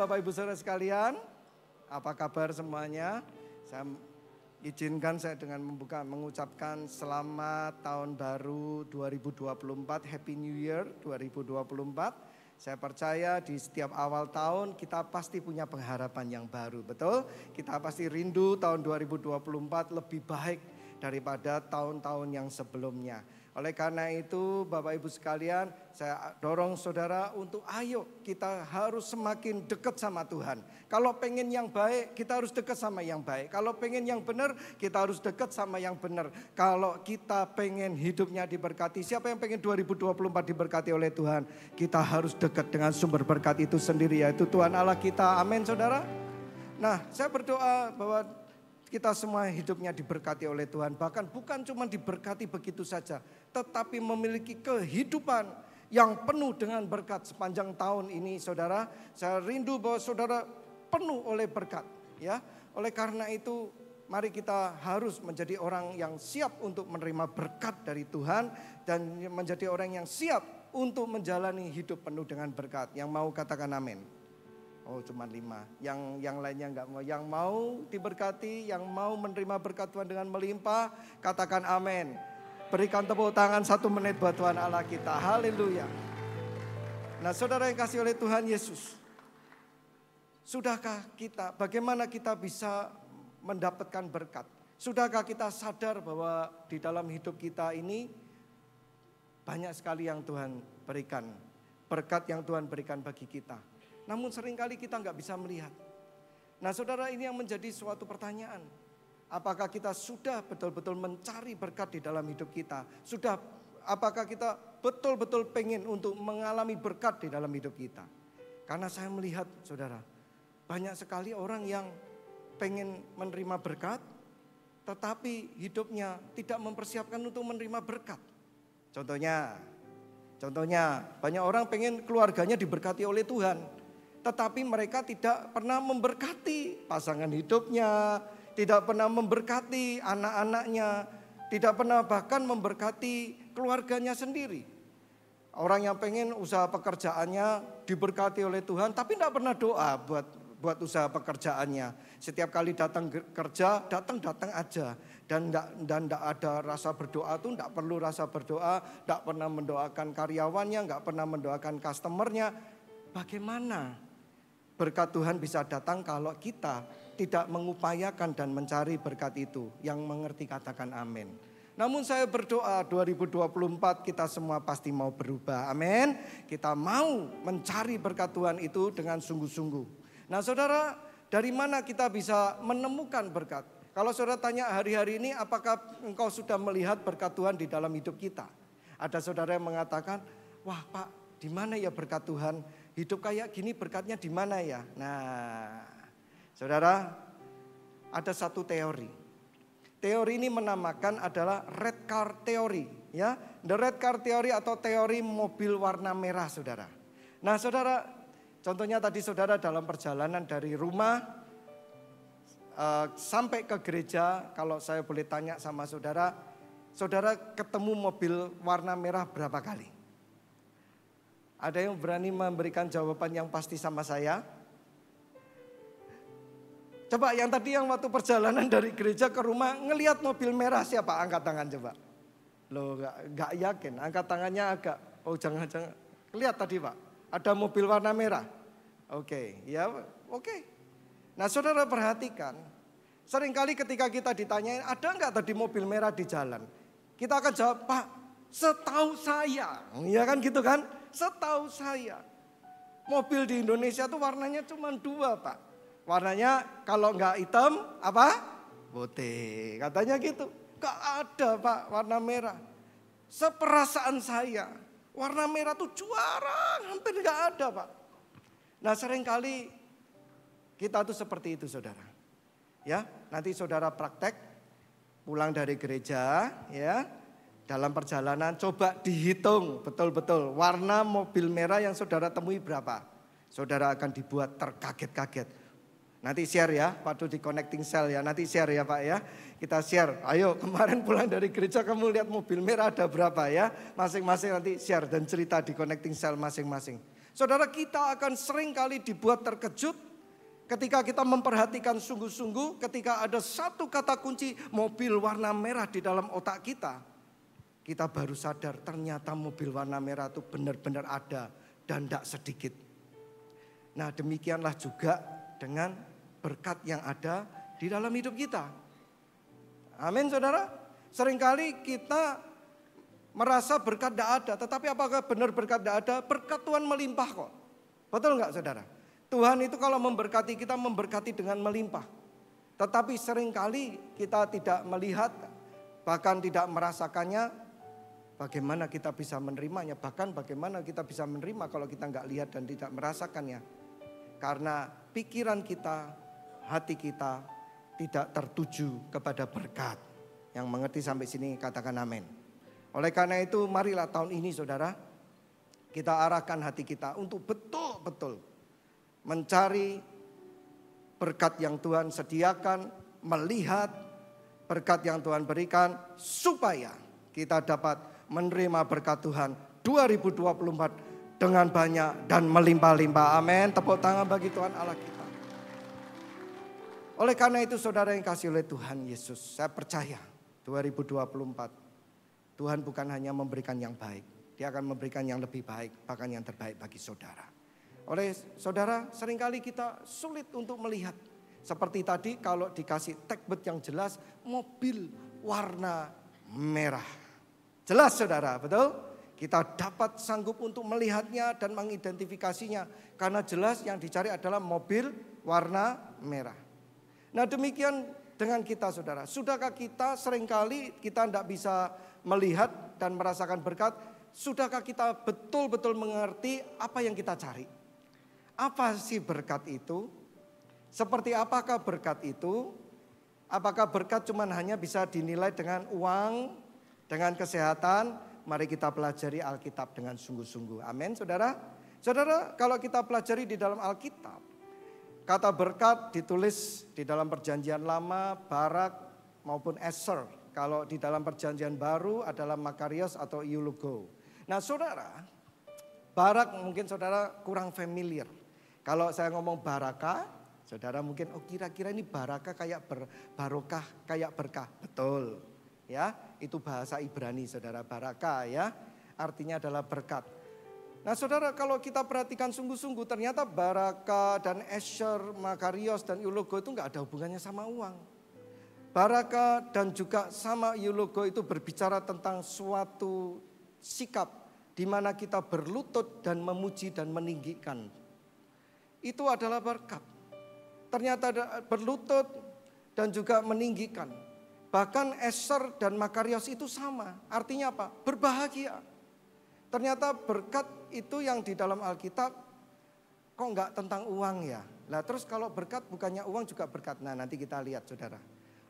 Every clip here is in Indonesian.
Bapak Ibu Saudara sekalian, apa kabar semuanya? Saya izinkan saya dengan mengucapkan selamat tahun baru 2024, Happy New Year 2024. Saya percaya di setiap awal tahun kita pasti punya pengharapan yang baru, betul? Kita pasti rindu tahun 2024 lebih baik daripada tahun-tahun yang sebelumnya. Oleh karena itu Bapak Ibu sekalian, saya dorong saudara untuk ayo kita harus semakin dekat sama Tuhan. Kalau pengen yang baik kita harus dekat sama yang baik. Kalau pengen yang benar kita harus dekat sama yang benar. Kalau kita pengen hidupnya diberkati, siapa yang pengen 2024 diberkati oleh Tuhan? Kita harus dekat dengan sumber berkat itu sendiri, yaitu Tuhan Allah kita. Amin saudara. Nah, saya berdoa bahwa kita semua hidupnya diberkati oleh Tuhan. Bahkan bukan cuma diberkati begitu saja, tetapi memiliki kehidupan yang penuh dengan berkat sepanjang tahun ini saudara. Saya rindu bahwa saudara penuh oleh berkat. Ya, oleh karena itu mari kita harus menjadi orang yang siap untuk menerima berkat dari Tuhan. Dan menjadi orang yang siap untuk menjalani hidup penuh dengan berkat. Yang mau katakan amin. Oh cuma 5, yang lainnya enggak mau. Yang mau diberkati, yang mau menerima berkat Tuhan dengan melimpah, katakan amin. Berikan tepuk tangan 1 menit buat Tuhan Allah kita, haleluya. Nah saudara yang kasih oleh Tuhan Yesus, sudahkah kita, bagaimana kita bisa mendapatkan berkat? Sudahkah kita sadar bahwa di dalam hidup kita ini banyak sekali yang Tuhan berikan, berkat yang Tuhan berikan bagi kita. Namun seringkali kita nggak bisa melihat. Nah saudara, ini yang menjadi suatu pertanyaan. Apakah kita sudah betul-betul mencari berkat di dalam hidup kita? Apakah kita betul-betul pengen untuk mengalami berkat di dalam hidup kita? Karena saya melihat saudara, banyak sekali orang yang pengen menerima berkat, tetapi hidupnya tidak mempersiapkan untuk menerima berkat. Contohnya banyak orang pengen keluarganya diberkati oleh Tuhan. Tetapi mereka tidak pernah memberkati pasangan hidupnya, tidak pernah memberkati anak-anaknya, tidak pernah bahkan memberkati keluarganya sendiri. Orang yang pengen usaha pekerjaannya diberkati oleh Tuhan, tapi tidak pernah doa buat usaha pekerjaannya. Setiap kali datang kerja, datang aja. Dan tidak ada rasa berdoa tuh, tidak perlu rasa berdoa, tidak pernah mendoakan karyawannya, tidak pernah mendoakan customernya. Bagaimana berkat Tuhan bisa datang kalau kita tidak mengupayakan dan mencari berkat itu? Yang mengerti katakan amin. Namun saya berdoa 2024 kita semua pasti mau berubah. Amin. Kita mau mencari berkat Tuhan itu dengan sungguh-sungguh. Nah saudara, dari mana kita bisa menemukan berkat? Kalau saudara tanya hari-hari ini, apakah engkau sudah melihat berkat Tuhan di dalam hidup kita? Ada saudara yang mengatakan, wah Pak, di mana ya berkat Tuhan? Hidup kayak gini berkatnya di mana ya? Nah, saudara, ada satu teori. Teori ini menamakan adalah red car theory, ya. The red car theory atau teori mobil warna merah, saudara. Nah, saudara, contohnya tadi saudara dalam perjalanan dari rumah sampai ke gereja, kalau saya boleh tanya sama saudara, saudara ketemu mobil warna merah berapa kali? Ada yang berani memberikan jawaban yang pasti sama saya? Coba yang tadi yang waktu perjalanan dari gereja ke rumah ngelihat mobil merah siapa? Angkat tangan coba. Loh gak yakin, angkat tangannya agak, oh jangan. Lihat tadi Pak, ada mobil warna merah. Oke. Nah saudara perhatikan, seringkali ketika kita ditanyain ada nggak tadi mobil merah di jalan? Kita akan jawab, Pak, setahu saya. Ya kan gitu kan? Setahu saya, mobil di Indonesia tuh warnanya cuma 2 Pak. Warnanya kalau nggak hitam apa? Putih. Katanya gitu. Gak ada Pak warna merah. Seperasaan saya, warna merah tuh jarang, hampir nggak ada Pak. Nah seringkali kita tuh seperti itu saudara. Ya, nanti saudara praktek pulang dari gereja ya. Dalam perjalanan coba dihitung betul-betul warna mobil merah yang saudara temui berapa. Saudara akan dibuat terkaget-kaget. Nanti share ya, waktu di connecting cell ya, nanti share ya Pak ya. Kita share, ayo kemarin pulang dari gereja kamu lihat mobil merah ada berapa ya. Masing-masing nanti share dan cerita di connecting cell masing-masing. Saudara, kita akan sering kali dibuat terkejut ketika kita memperhatikan sungguh-sungguh, ketika ada satu kata kunci mobil warna merah di dalam otak kita. Kita baru sadar ternyata mobil warna merah itu benar-benar ada dan tidak sedikit. Nah, demikianlah juga dengan berkat yang ada di dalam hidup kita. Amin, saudara. Seringkali kita merasa berkat tidak ada, tetapi apakah benar berkat tidak ada? Berkat Tuhan melimpah kok. Betul enggak, saudara? Tuhan itu kalau memberkati kita, memberkati dengan melimpah. Tetapi seringkali kita tidak melihat, bahkan tidak merasakannya. Bagaimana kita bisa menerimanya? Bahkan bagaimana kita bisa menerima kalau kita enggak lihat dan tidak merasakannya? Karena pikiran kita, hati kita tidak tertuju kepada berkat. Yang mengerti sampai sini katakan amin. Oleh karena itu marilah tahun ini saudara, kita arahkan hati kita untuk betul-betul mencari berkat yang Tuhan sediakan, melihat berkat yang Tuhan berikan supaya kita dapat menerima berkat Tuhan 2024 dengan banyak dan melimpah-limpah. Amin. Tepuk tangan bagi Tuhan Allah kita. Oleh karena itu saudara yang kasih oleh Tuhan Yesus, saya percaya 2024 Tuhan bukan hanya memberikan yang baik, Dia akan memberikan yang lebih baik, bahkan yang terbaik bagi saudara. Oleh saudara, seringkali kita sulit untuk melihat. Seperti tadi kalau dikasih tagboard yang jelas, mobil warna merah. Jelas saudara, betul? Kita dapat sanggup untuk melihatnya dan mengidentifikasinya. Karena jelas yang dicari adalah mobil warna merah. Nah demikian dengan kita saudara. Sudahkah kita seringkali kita tidak bisa melihat dan merasakan berkat? Sudahkah kita betul-betul mengerti apa yang kita cari? Apa sih berkat itu? Seperti apakah berkat itu? Apakah berkat cuma hanya bisa dinilai dengan uang, dengan kesehatan? Mari kita pelajari Alkitab dengan sungguh-sungguh. Amin saudara. Saudara, kalau kita pelajari di dalam Alkitab, kata berkat ditulis di dalam perjanjian lama, barak maupun eser. Kalau di dalam perjanjian baru adalah makarios atau eulogo. Nah saudara, barak mungkin saudara kurang familiar. Kalau saya ngomong baraka, saudara mungkin kira-kira ini baraka kayak barokah, kayak berkah. Betul ya, itu bahasa Ibrani saudara, baraka ya. Artinya adalah berkat. Nah saudara, kalau kita perhatikan sungguh-sungguh ternyata baraka dan eser, makarios dan eulogo itu enggak ada hubungannya sama uang. Baraka dan juga sama eulogo itu berbicara tentang suatu sikap di mana kita berlutut dan memuji dan meninggikan. Itu adalah berkat. Ternyata berlutut dan juga meninggikan. Bahkan eser dan makarios itu sama. Artinya apa? Berbahagia. Ternyata berkat itu yang di dalam Alkitab kok enggak tentang uang ya. Nah terus kalau berkat bukannya uang juga berkat. Nah nanti kita lihat saudara.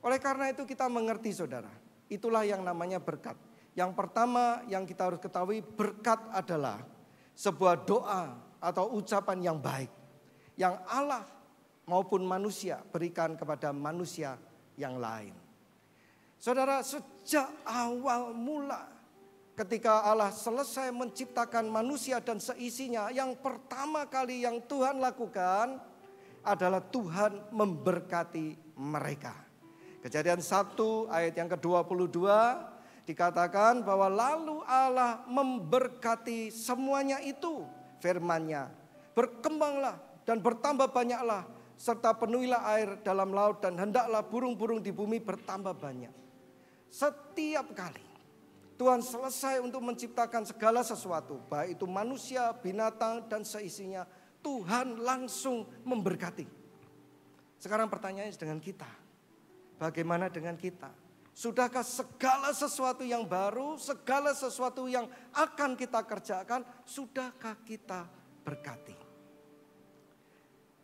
Oleh karena itu kita mengerti saudara, itulah yang namanya berkat. Yang pertama yang kita harus ketahui, berkat adalah sebuah doa atau ucapan yang baik. Yang Allah maupun manusia berikan kepada manusia yang lain. Saudara, sejak awal mula ketika Allah selesai menciptakan manusia dan seisinya, yang pertama kali yang Tuhan lakukan adalah Tuhan memberkati mereka. Kejadian 1 ayat yang ke-22 dikatakan bahwa lalu Allah memberkati semuanya itu, firman-Nya. Berkembanglah dan bertambah banyaklah serta penuhilah air dalam laut dan hendaklah burung-burung di bumi bertambah banyak. Setiap kali Tuhan selesai untuk menciptakan segala sesuatu, baik itu manusia, binatang dan seisinya, Tuhan langsung memberkati. Sekarang pertanyaannya dengan kita. Bagaimana dengan kita? Sudahkah segala sesuatu yang baru, segala sesuatu yang akan kita kerjakan, sudahkah kita berkati?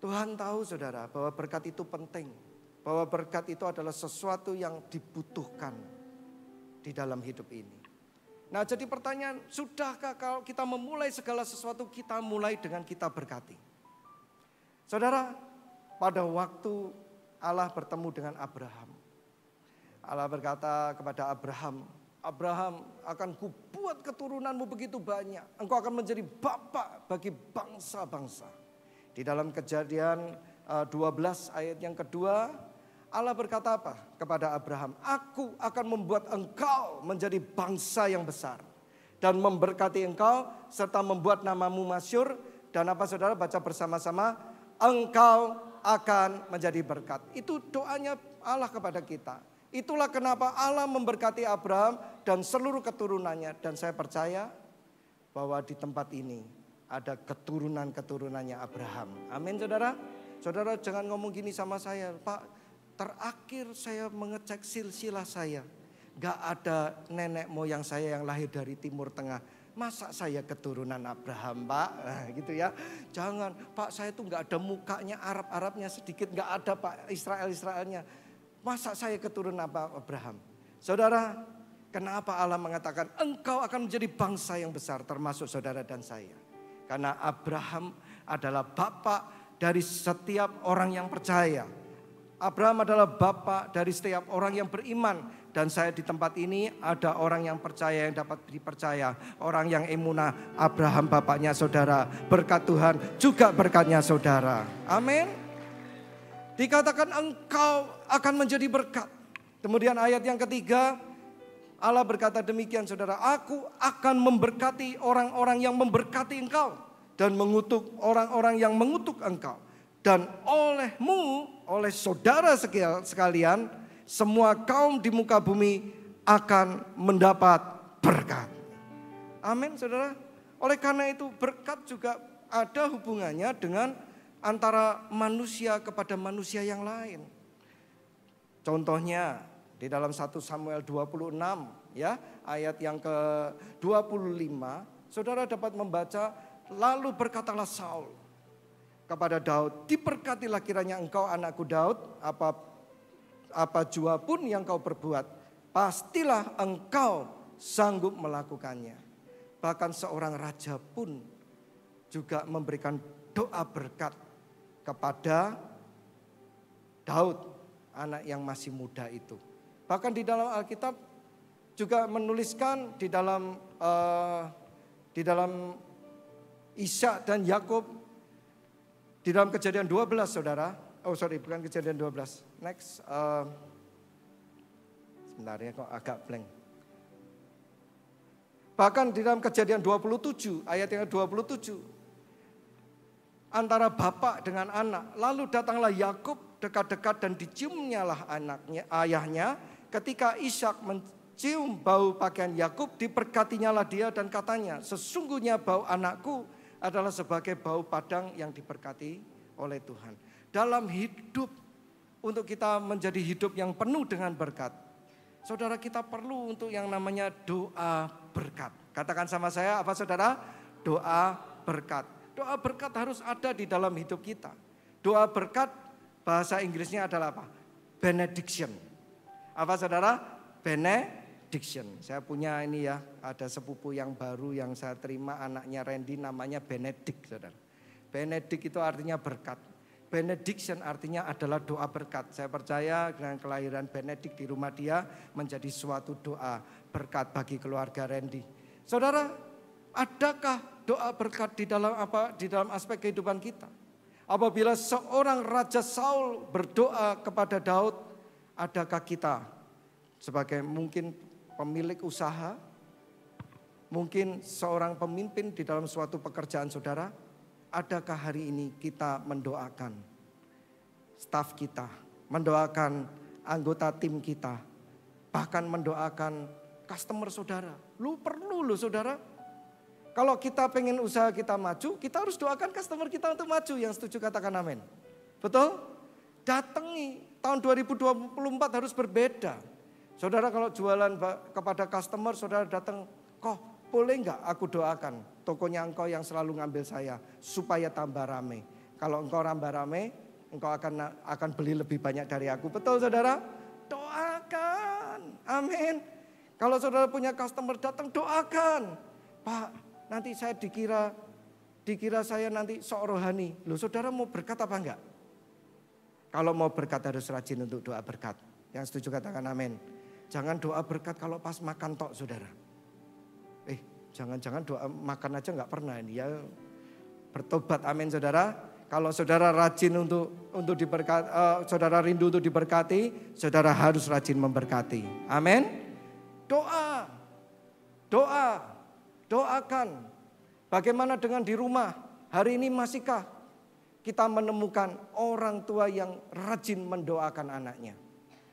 Tuhan tahu saudara bahwa berkat itu penting. Bahwa berkat itu adalah sesuatu yang dibutuhkan di dalam hidup ini. Nah jadi pertanyaan, sudahkah kalau kita memulai segala sesuatu, kita mulai dengan kita berkati? Saudara, pada waktu Allah bertemu dengan Abraham. Allah berkata kepada Abraham, Abraham, akan kubuat keturunanmu begitu banyak. Engkau akan menjadi bapak bagi bangsa-bangsa. Di dalam Kejadian 12 ayat yang kedua, Allah berkata apa kepada Abraham? Aku akan membuat engkau menjadi bangsa yang besar. Dan memberkati engkau serta membuat namamu masyhur. Dan apa saudara baca bersama-sama? Engkau akan menjadi berkat. Itu doanya Allah kepada kita. Itulah kenapa Allah memberkati Abraham dan seluruh keturunannya. Dan saya percaya bahwa di tempat ini ada keturunan-keturunannya Abraham. Amin saudara. Saudara jangan ngomong gini sama saya. Pak, terakhir saya mengecek silsilah saya. Gak ada nenek moyang saya yang lahir dari Timur Tengah. Masa saya keturunan Abraham, Pak? Nah, gitu ya. Jangan, Pak, saya tuh gak ada mukanya, Arab-Arabnya sedikit. Gak ada, Pak, Israel-Israelnya. Masa saya keturunan Abraham? Saudara, kenapa Allah mengatakan engkau akan menjadi bangsa yang besar, termasuk saudara dan saya? Karena Abraham adalah bapak dari setiap orang yang percaya. Abraham adalah bapak dari setiap orang yang beriman. Dan saya di tempat ini ada orang yang percaya, yang dapat dipercaya. Orang yang emunah, Abraham bapaknya saudara. Berkat Tuhan juga berkatnya saudara. Amin. Dikatakan engkau akan menjadi berkat. Kemudian ayat yang ketiga, Allah berkata demikian saudara. Aku akan memberkati orang-orang yang memberkati engkau. Dan mengutuk orang-orang yang mengutuk engkau. Dan olehmu, oleh saudara sekalian, semua kaum di muka bumi akan mendapat berkat. Amin saudara. Oleh karena itu berkat juga ada hubungannya dengan antara manusia kepada manusia yang lain. Contohnya di dalam 1 Samuel 26 ya, ayat yang ke-25, saudara dapat membaca, lalu berkatalah Saul kepada Daud, diberkatilah kiranya engkau anakku Daud, apa jua pun yang kau perbuat, pastilah engkau sanggup melakukannya. Bahkan seorang raja pun juga memberikan doa berkat kepada Daud, anak yang masih muda itu. Bahkan di dalam Alkitab juga menuliskan di dalam Ishak dan Yakub, di dalam Kejadian 12 saudara. Oh sorry, bukan Kejadian 12. Next. Sebentar ya, kok agak blank. Bahkan di dalam Kejadian 27 ayat yang 27. Antara bapak dengan anak. Lalu datanglah Yakub dekat-dekat dan diciumnyalah ayahnya. Ketika Ishak mencium bau pakaian Yakub, diberkatinyalah dia dan katanya, sesungguhnya bau anakku adalah sebagai bau padang yang diberkati oleh Tuhan. Dalam hidup, untuk kita menjadi hidup yang penuh dengan berkat, saudara, kita perlu untuk yang namanya doa berkat. Katakan sama saya, apa saudara? Doa berkat. Doa berkat harus ada di dalam hidup kita. Doa berkat bahasa Inggrisnya adalah apa? Benediction. Apa saudara? Benediction. Saya punya ini ya, ada sepupu yang baru yang saya terima, anaknya Randy, namanya Benedict saudara. Benedict itu artinya berkat. Benediction artinya adalah doa berkat. Saya percaya dengan kelahiran Benedict di rumah dia menjadi suatu doa berkat bagi keluarga Randy. Saudara, adakah doa berkat di dalam aspek kehidupan kita? Apabila seorang Raja Saul berdoa kepada Daud, adakah kita sebagai mungkin pemilik usaha, mungkin seorang pemimpin di dalam suatu pekerjaan saudara, adakah hari ini kita mendoakan staf kita, mendoakan anggota tim kita, bahkan mendoakan customer saudara? Lu perlu loh saudara. Kalau kita pengen usaha kita maju, kita harus doakan customer kita untuk maju. Yang setuju katakan amin. Betul? Datangi, tahun 2024 harus berbeda. Saudara kalau jualan kepada customer, saudara datang, kok boleh enggak aku doakan tokonya engkau yang selalu ngambil saya supaya tambah rame. Kalau engkau tambah rame, engkau akan beli lebih banyak dari aku. Betul saudara? Doakan. Amin. Kalau saudara punya customer datang, doakan. Pak, nanti saya dikira saya nanti sok rohani. Loh saudara mau berkat apa enggak? Kalau mau berkat harus rajin untuk doa berkat. Yang setuju katakan amin. Jangan doa berkat kalau pas makan tok, saudara. Jangan-jangan doa makan aja nggak pernah ini ya. Bertobat, amin saudara. Kalau saudara rajin untuk diberkati, saudara rindu untuk diberkati, saudara harus rajin memberkati. Amin. Doakan. Bagaimana dengan di rumah? Hari ini masihkah kita menemukan orang tua yang rajin mendoakan anaknya?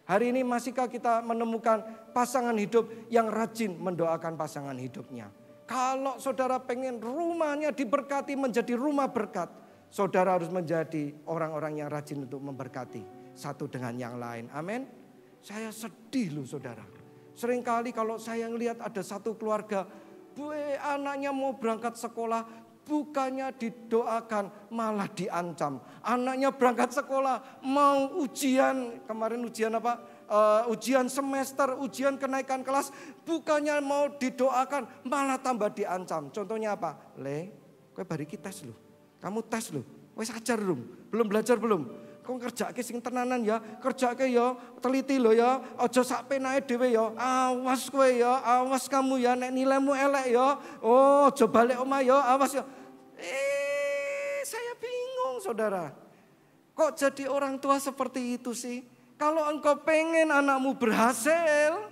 Hari ini masihkah kita menemukan pasangan hidup yang rajin mendoakan pasangan hidupnya? Kalau saudara pengen rumahnya diberkati menjadi rumah berkat, saudara harus menjadi orang-orang yang rajin untuk memberkati satu dengan yang lain. Amin. Saya sedih loh saudara. Seringkali kalau saya ngelihat ada satu keluarga, anaknya mau berangkat sekolah, bukannya didoakan malah diancam. Anaknya berangkat sekolah mau ujian, kemarin ujian apa? Ujian semester, ujian kenaikan kelas, bukannya mau didoakan malah tambah diancam. Contohnya apa? Kowe bari tes lho. Kamu tes lho. Wis ajar belum belajar belum? Kau kerjake sing tenanan ya, kerjake ya, teliti lho ya, aja sak penake dhewe ya. Awas kowe ya, awas kamu ya, nek nilaimu elek ya. Oh, aja balik omah ya, awas ya. Saya bingung saudara. Kok jadi orang tua seperti itu sih? Kalau engkau pengen anakmu berhasil,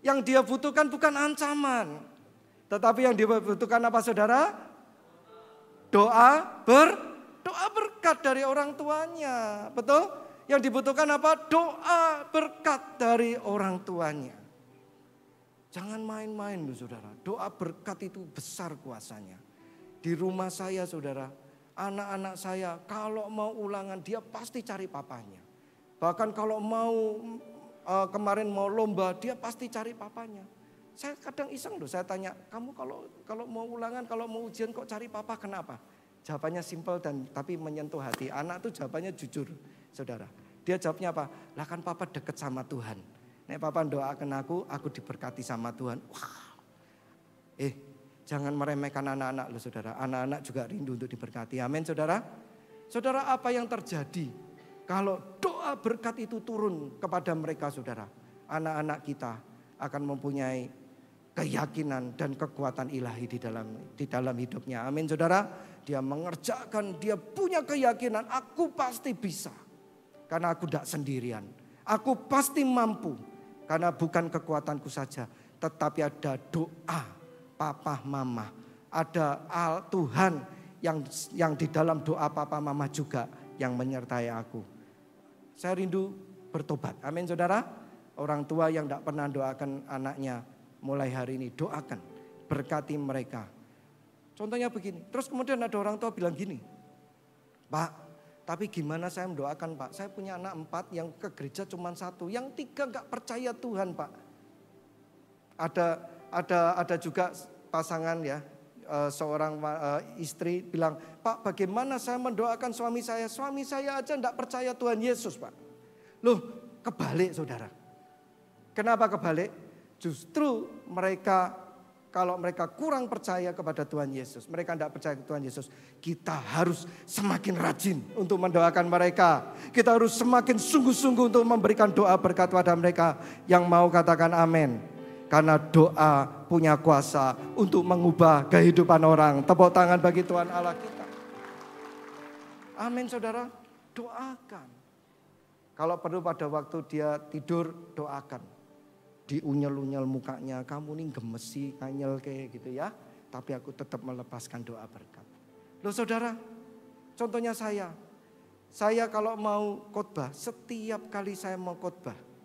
yang dia butuhkan bukan ancaman. Tetapi yang dia butuhkan apa saudara? Doa berkat dari orang tuanya. Betul? Yang dibutuhkan apa? Doa berkat dari orang tuanya. Jangan main-main loh saudara. Doa berkat itu besar kuasanya. Di rumah saya saudara, anak-anak saya kalau mau ulangan dia pasti cari papanya. Bahkan kalau mau kemarin mau lomba dia pasti cari papanya. Saya kadang iseng loh, saya tanya, kamu kalau mau ulangan, kalau mau ujian kok cari papa, kenapa? Jawabannya simpel dan tapi menyentuh hati. Anak tuh jawabannya jujur, saudara. Dia jawabnya apa? Lah kan papa deket sama Tuhan. Nek papa doakan aku diberkati sama Tuhan. Wow. Jangan meremehkan anak-anak loh saudara. Anak-anak juga rindu untuk diberkati. Amin saudara. Saudara, apa yang terjadi kalau doa berkat itu turun kepada mereka saudara? Anak-anak kita akan mempunyai keyakinan dan kekuatan ilahi di dalam hidupnya. Amin saudara. Dia mengerjakan, dia punya keyakinan, aku pasti bisa. Karena aku tidak sendirian. Aku pasti mampu. Karena bukan kekuatanku saja, tetapi ada doa papa mama. Ada Tuhan yang di dalam doa papa mama juga yang menyertai aku. Saya rindu bertobat. Amin saudara. Orang tua yang tidak pernah doakan anaknya, mulai hari ini doakan. Berkati mereka. Contohnya begini. Terus kemudian ada orang tua bilang gini. Pak, tapi gimana saya mendoakan Pak? Saya punya anak 4 yang ke gereja cuma 1. Yang 3 gak percaya Tuhan Pak. Ada juga pasangan ya. Seorang istri bilang, Pak bagaimana saya mendoakan suami saya? Suami saya aja tidak percaya Tuhan Yesus Pak. Loh kebalik saudara. Kenapa kebalik? Justru kalau mereka kurang percaya kepada Tuhan Yesus, mereka tidak percaya ke Tuhan Yesus, kita harus semakin rajin untuk mendoakan mereka. Kita harus semakin sungguh-sungguh untuk memberikan doa berkat pada mereka. Yang mau katakan amin. Karena doa punya kuasa untuk mengubah kehidupan orang. Tepuk tangan bagi Tuhan Allah kita. Amin saudara. Doakan. Kalau perlu pada waktu dia tidur doakan. Diunyel-unyel mukanya. Kamu nih gemesi, kanyel kayak gitu ya. Tapi aku tetap melepaskan doa berkat. Loh saudara. Contohnya saya. Saya kalau mau khotbah. Setiap kali saya mau khotbah.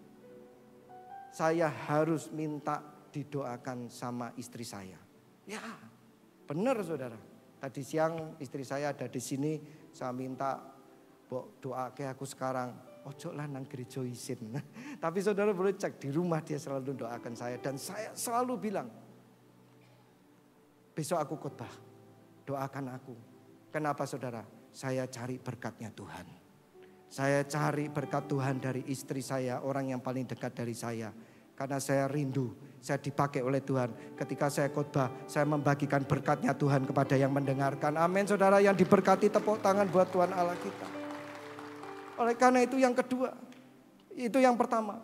Saya harus minta didoakan sama istri saya. Ya, benar saudara. Tadi siang istri saya ada di sini, saya minta, "Mbok doake aku sekarang." Ojo lah nang gereja isin. Tapi saudara boleh cek di rumah dia selalu doakan saya dan saya selalu bilang, "Besok aku khotbah, doakan aku." Kenapa saudara? Saya cari berkatnya Tuhan. Saya cari berkat Tuhan dari istri saya, orang yang paling dekat dari saya. Karena saya rindu, saya dipakai oleh Tuhan. Ketika saya khotbah, saya membagikan berkatnya Tuhan kepada yang mendengarkan. Amin saudara, yang diberkati, tepuk tangan buat Tuhan Allah kita. Oleh karena itu yang kedua, itu yang pertama.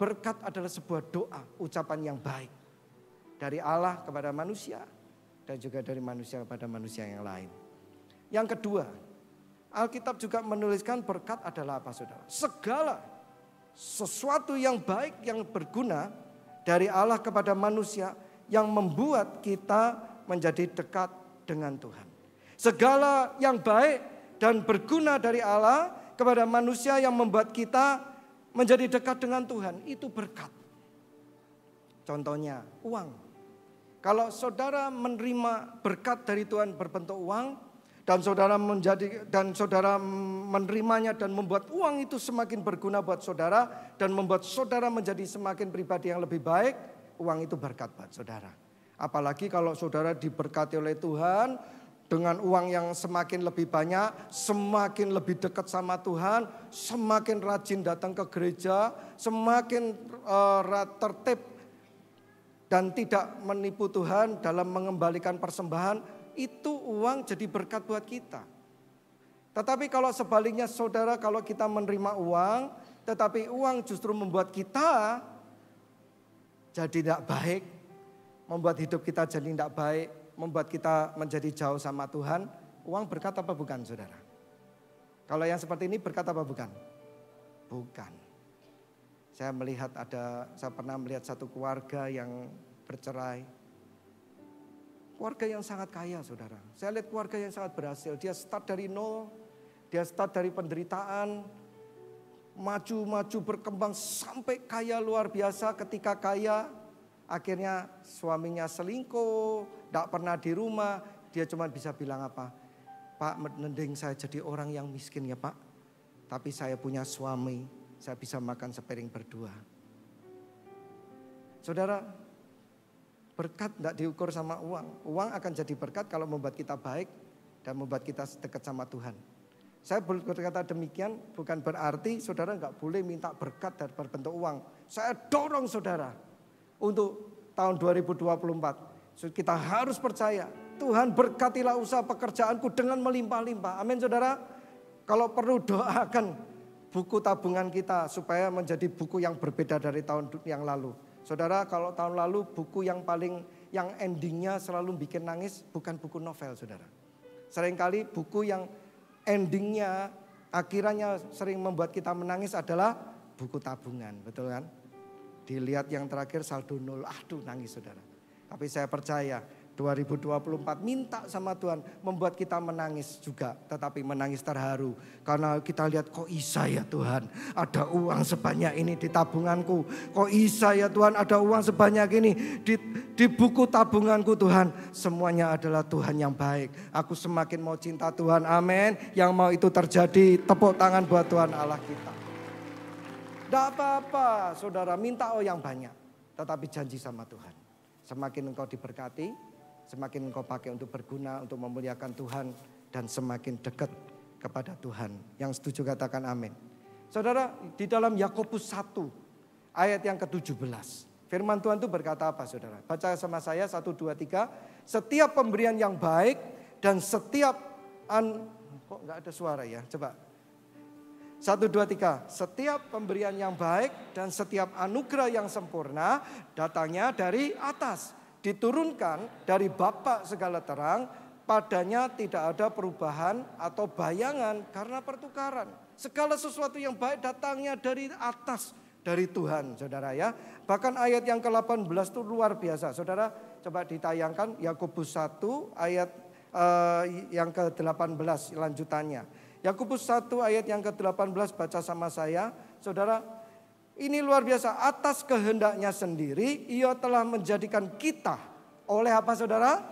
berkat adalah sebuah doa, ucapan yang baik dari Allah kepada manusia dan juga dari manusia kepada manusia yang lain. Yang kedua, Alkitab juga menuliskan berkat adalah apa, saudara? Segala sesuatu yang baik yang berguna dari Allah kepada manusia yang membuat kita menjadi dekat dengan Tuhan. Segala yang baik dan berguna dari Allah kepada manusia yang membuat kita menjadi dekat dengan Tuhan, itu berkat. Contohnya uang. Kalau saudara menerima berkat dari Tuhan berbentuk uang dan saudara menerimanya dan membuat uang itu semakin berguna buat saudara dan membuat saudara menjadi semakin pribadi yang lebih baik, uang itu berkat buat saudara. Apalagi kalau saudara diberkati oleh Tuhan dengan uang yang semakin lebih banyak, semakin lebih dekat sama Tuhan, semakin rajin datang ke gereja, semakin tertib dan tidak menipu Tuhan dalam mengembalikan persembahan, itu uang jadi berkat buat kita. Tetapi kalau sebaliknya saudara, kalau kita menerima uang, tetapi uang justru membuat kita jadi tidak baik, membuat hidup kita jadi tidak baik, membuat kita menjadi jauh sama Tuhan, uang berkat apa bukan, saudara? Kalau yang seperti ini berkat apa bukan? Bukan. Saya pernah melihat satu keluarga yang bercerai. Keluarga yang sangat kaya, saudara. Saya lihat keluarga yang sangat berhasil. Dia start dari nol, dia start dari penderitaan, maju berkembang sampai kaya luar biasa. Ketika kaya, akhirnya suaminya selingkuh, tidak pernah di rumah. Dia cuma bisa bilang apa? Pak, mending saya jadi orang yang miskin ya Pak. Tapi saya punya suami, saya bisa makan sepiring berdua. Saudara, berkat tidak diukur sama uang. Uang akan jadi berkat kalau membuat kita baik dan membuat kita dekat sama Tuhan. Saya berkata demikian bukan berarti saudara nggak boleh minta berkat dari berbentuk uang. Saya dorong saudara untuk tahun 2024. Kita harus percaya, Tuhan berkatilah usaha pekerjaanku dengan melimpah-limpah. Amin saudara. Kalau perlu doakan buku tabungan kita supaya menjadi buku yang berbeda dari tahun yang lalu. Saudara, kalau tahun lalu buku yang endingnya selalu bikin nangis bukan buku novel, saudara. Seringkali buku yang endingnya akhirnya sering membuat kita menangis adalah buku tabungan, betul kan? Dilihat yang terakhir saldo nol, aduh nangis saudara. Tapi saya percaya 2024 minta sama Tuhan membuat kita menangis juga, tetapi menangis terharu. Karena kita lihat kok bisa ya Tuhan ada uang sebanyak ini di tabunganku. Kok bisa ya Tuhan ada uang sebanyak ini di buku tabunganku Tuhan. Semuanya adalah Tuhan yang baik. Aku semakin mau cinta Tuhan, amin. Yang mau itu terjadi, tepuk tangan buat Tuhan Allah kita. Tidak apa-apa saudara minta yang banyak, tetapi janji sama Tuhan. Semakin engkau diberkati, semakin engkau pakai untuk berguna, untuk memuliakan Tuhan, dan semakin dekat kepada Tuhan. Yang setuju katakan amin. Saudara, di dalam Yakobus 1 ayat yang ke-17. Firman Tuhan itu berkata apa saudara? Baca sama saya 1, 2, 3. Setiap pemberian yang baik dan setiap kok nggak ada suara ya? Coba. 1, 2, 3. Setiap pemberian yang baik dan setiap anugerah yang sempurna datangnya dari atas. Diturunkan dari Bapa segala terang, padanya tidak ada perubahan atau bayangan karena pertukaran. Segala sesuatu yang baik datangnya dari atas, dari Tuhan saudara ya. Bahkan ayat yang ke-18 itu luar biasa. Saudara coba ditayangkan Yakobus 1 ayat yang ke-18 lanjutannya. Yakobus 1 ayat yang ke-18 baca sama saya. Saudara, ini luar biasa. Atas kehendaknya sendiri ia telah menjadikan kita oleh apa saudara?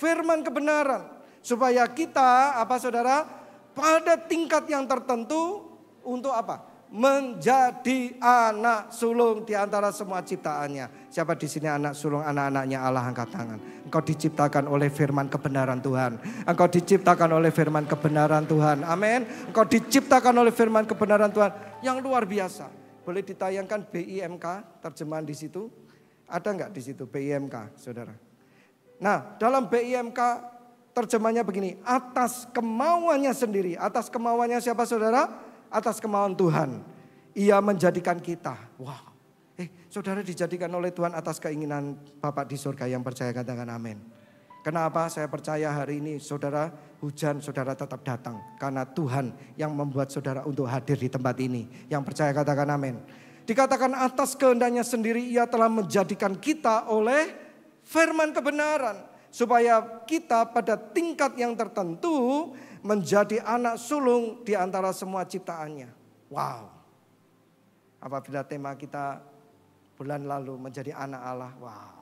Firman kebenaran. Supaya kita apa saudara? Pada tingkat yang tertentu untuk apa? Menjadi anak sulung di antara semua ciptaannya. Siapa di sini anak sulung, anak-anaknya Allah, angkat tangan. Engkau diciptakan oleh firman kebenaran Tuhan. Engkau diciptakan oleh firman kebenaran Tuhan. Amin. Engkau diciptakan oleh firman kebenaran Tuhan yang luar biasa. Boleh ditayangkan BIMK terjemahan di situ? Ada enggak di situ BIMK, saudara? Nah, dalam BIMK terjemahnya begini, atas kemauannya sendiri. Atas kemauannya siapa saudara? Atas kemauan Tuhan. Ia menjadikan kita. Wow. Saudara dijadikan oleh Tuhan atas keinginan Bapa di surga, yang percaya katakan amin. Kenapa saya percaya hari ini saudara, hujan saudara tetap datang. Karena Tuhan yang membuat saudara untuk hadir di tempat ini. Yang percaya katakan amin. Dikatakan atas kehendaknya sendiri ia telah menjadikan kita oleh firman kebenaran. Supaya kita pada tingkat yang tertentu menjadi anak sulung di antara semua ciptaannya. Wow. Apabila tema kita bulan lalu menjadi anak Allah. Wow.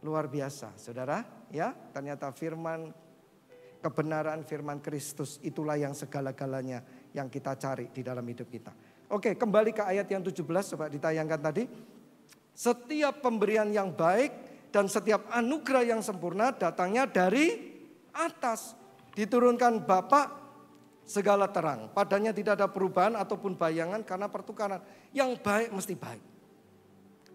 Luar biasa saudara. Ya, ternyata firman kebenaran, firman Kristus itulah yang segala-galanya yang kita cari di dalam hidup kita. Oke, kembali ke ayat yang 17 coba ditayangkan tadi. Setiap pemberian yang baik dan setiap anugerah yang sempurna datangnya dari atas. Diturunkan Bapa segala terang. Padanya tidak ada perubahan ataupun bayangan karena pertukaran. Yang baik mesti baik.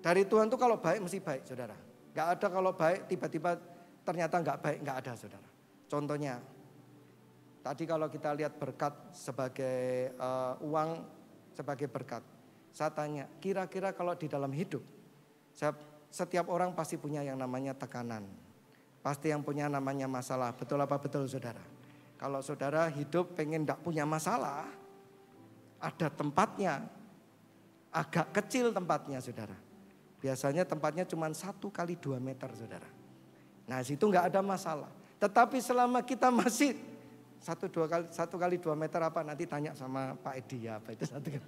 Dari Tuhan itu kalau baik mesti baik saudara. Gak ada kalau baik tiba-tiba ternyata gak baik, gak ada saudara. Contohnya, tadi kalau kita lihat berkat sebagai uang sebagai berkat. Saya tanya, kira-kira kalau di dalam hidup, setiap orang pasti punya yang namanya tekanan. Pasti yang punya namanya masalah. Betul apa betul saudara? Kalau saudara hidup pengen gak punya masalah, ada tempatnya. Agak kecil tempatnya saudara. Biasanya tempatnya cuma 1 kali 2 meter saudara. Nah situ gak ada masalah. Tetapi selama kita masih 1 kali 2 meter apa nanti tanya sama Pak Edi ya apa itu 1 kali.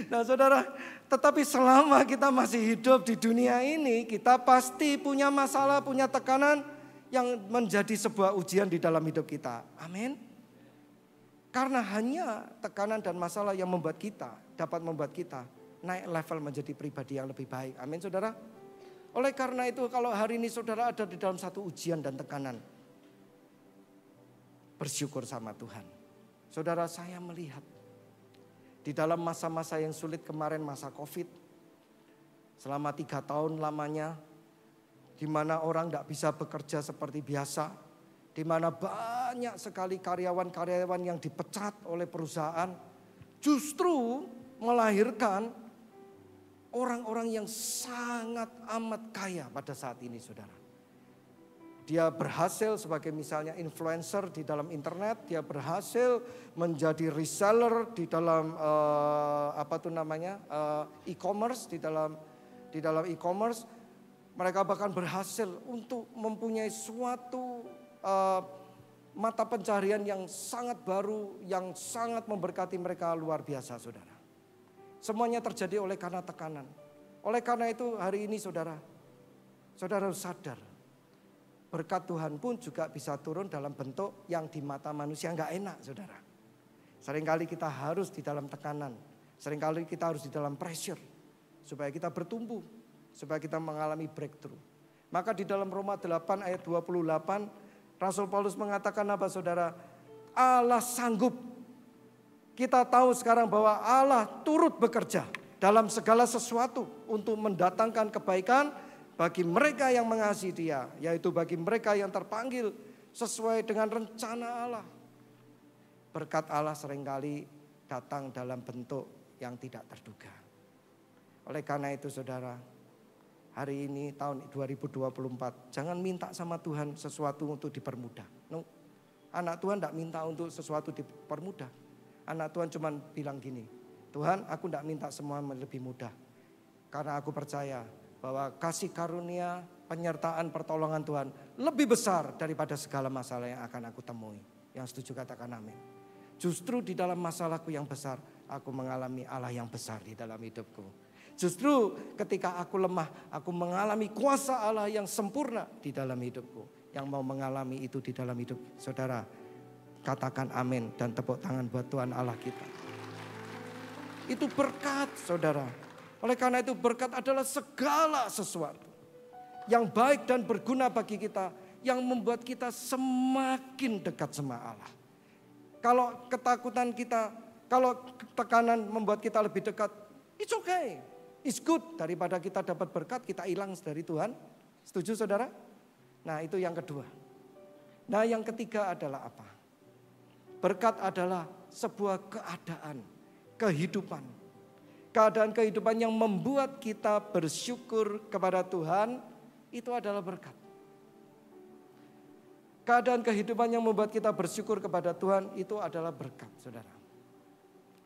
Nah saudara, tetapi selama kita masih hidup di dunia ini, kita pasti punya masalah, punya tekanan yang menjadi sebuah ujian di dalam hidup kita. Amin. Karena hanya tekanan dan masalah yang dapat membuat kita naik level menjadi pribadi yang lebih baik. Amin saudara. Oleh karena itu kalau hari ini saudara ada di dalam satu ujian dan tekanan, bersyukur sama Tuhan. Saudara, saya melihat di dalam masa-masa yang sulit kemarin, masa COVID, selama 3 tahun lamanya, di mana orang tidak bisa bekerja seperti biasa, di mana banyak sekali karyawan-karyawan yang dipecat oleh perusahaan, justru melahirkan orang-orang yang sangat amat kaya pada saat ini saudara. Dia berhasil sebagai misalnya influencer di dalam internet, dia berhasil menjadi reseller di dalam e-commerce, di dalam e-commerce. Mereka bahkan berhasil untuk mempunyai suatu mata pencaharian yang sangat baru, yang sangat memberkati mereka luar biasa saudara. Semuanya terjadi oleh karena tekanan. Oleh karena itu hari ini saudara harus sadar. Berkat Tuhan pun juga bisa turun dalam bentuk yang di mata manusia enggak enak saudara. Seringkali kita harus di dalam tekanan. Seringkali kita harus di dalam pressure. Supaya kita bertumbuh. Supaya kita mengalami breakthrough. Maka di dalam Roma 8 ayat 28 Rasul Paulus mengatakan apa saudara? Allah sanggup. Kita tahu sekarang bahwa Allah turut bekerja dalam segala sesuatu untuk mendatangkan kebaikan bagi mereka yang mengasihi Dia, yaitu bagi mereka yang terpanggil sesuai dengan rencana Allah. Berkat Allah seringkali datang dalam bentuk yang tidak terduga. Oleh karena itu saudara, hari ini tahun 2024, jangan minta sama Tuhan sesuatu untuk dipermudah. No. Anak Tuhan tidak minta untuk sesuatu dipermudah. Anak Tuhan cuma bilang gini, Tuhan aku tidak minta semua lebih mudah. Karena aku percaya bahwa kasih karunia, penyertaan, pertolongan Tuhan lebih besar daripada segala masalah yang akan aku temui. Yang setuju katakan amin. Justru di dalam masalahku yang besar, aku mengalami Allah yang besar di dalam hidupku. Justru ketika aku lemah, aku mengalami kuasa Allah yang sempurna di dalam hidupku. Yang mau mengalami itu di dalam hidup saudara, katakan amin dan tepuk tangan buat Tuhan Allah kita. Itu berkat saudara. Oleh karena itu berkat adalah segala sesuatu yang baik dan berguna bagi kita, yang membuat kita semakin dekat sama Allah. Kalau ketakutan kita, kalau tekanan membuat kita lebih dekat, it's okay, it's good. Daripada kita dapat berkat, kita hilang dari Tuhan. Setuju saudara? Nah itu yang kedua. Nah yang ketiga adalah apa? Berkat adalah sebuah keadaan kehidupan. Keadaan kehidupan yang membuat kita bersyukur kepada Tuhan, itu adalah berkat. Keadaan kehidupan yang membuat kita bersyukur kepada Tuhan, itu adalah berkat, saudara.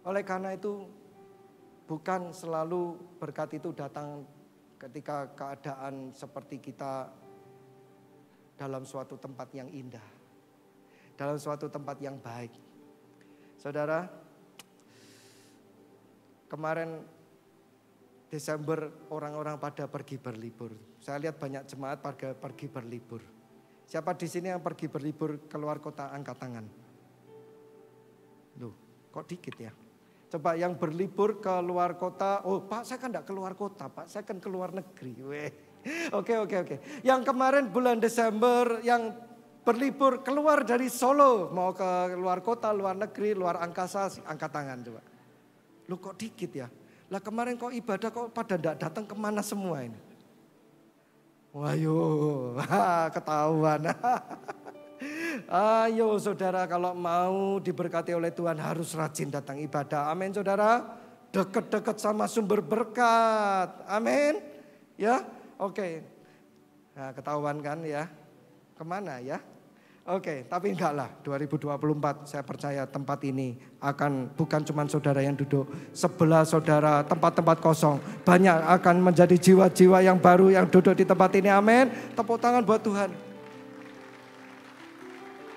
Oleh karena itu, bukan selalu berkat itu datang ketika keadaan seperti kita dalam suatu tempat yang indah, dalam suatu tempat yang baik. Saudara, kemarin Desember orang-orang pada pergi berlibur. Saya lihat banyak jemaat pada pergi berlibur. Siapa di sini yang pergi berlibur keluar kota, angkat tangan. Loh, kok dikit ya? Coba yang berlibur ke luar kota. Oh Pak, saya kan enggak keluar kota Pak, saya kan keluar negeri. Oke. Yang kemarin bulan Desember yang berlibur keluar dari Solo, mau ke luar kota, luar negeri, luar angkasa, angkat tangan coba. Loh kok dikit ya? Lah kemarin kok ibadah kok pada enggak datang kemana semua ini? Wayo, ketahuan. Ayo saudara, kalau mau diberkati oleh Tuhan harus rajin datang ibadah. Amin saudara. Dekat-dekat sama sumber berkat. Amin. Ya, oke. Nah, ketahuan kan ya. Kemana ya? Oke, tapi enggak lah. 2024 saya percaya tempat ini akan bukan cuma saudara yang duduk. Sebelah saudara tempat-tempat kosong. Banyak akan menjadi jiwa-jiwa yang baru yang duduk di tempat ini. Amin. Tepuk tangan buat Tuhan.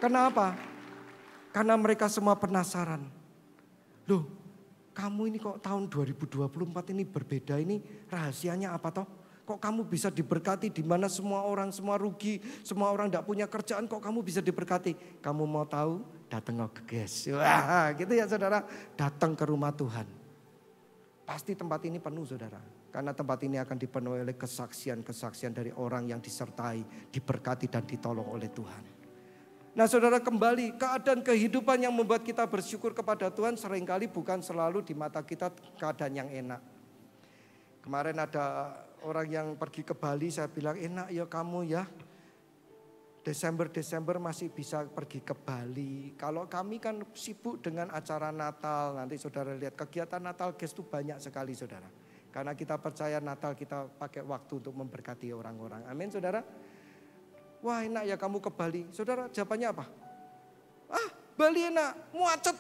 Kenapa? Karena mereka semua penasaran. Loh, kamu ini kok tahun 2024 ini berbeda, ini rahasianya apa toh? Kok kamu bisa diberkati di mana semua orang semua rugi, semua orang tidak punya kerjaan, kok kamu bisa diberkati? Kamu mau tahu? Datang ke GES. Wah, gitu ya saudara, datang ke rumah Tuhan. Pasti tempat ini penuh saudara. Karena tempat ini akan dipenuhi oleh kesaksian-kesaksian dari orang yang disertai, diberkati dan ditolong oleh Tuhan. Nah saudara, kembali keadaan kehidupan yang membuat kita bersyukur kepada Tuhan seringkali bukan selalu di mata kita keadaan yang enak. Kemarin ada orang yang pergi ke Bali, saya bilang enak ya kamu ya. Desember masih bisa pergi ke Bali. Kalau kami kan sibuk dengan acara Natal. Nanti saudara lihat kegiatan Natal GES itu banyak sekali saudara. Karena kita percaya Natal kita pakai waktu untuk memberkati orang-orang. Amin saudara. Wah enak ya kamu ke Bali. Saudara jawabannya apa? Bali enak, macet.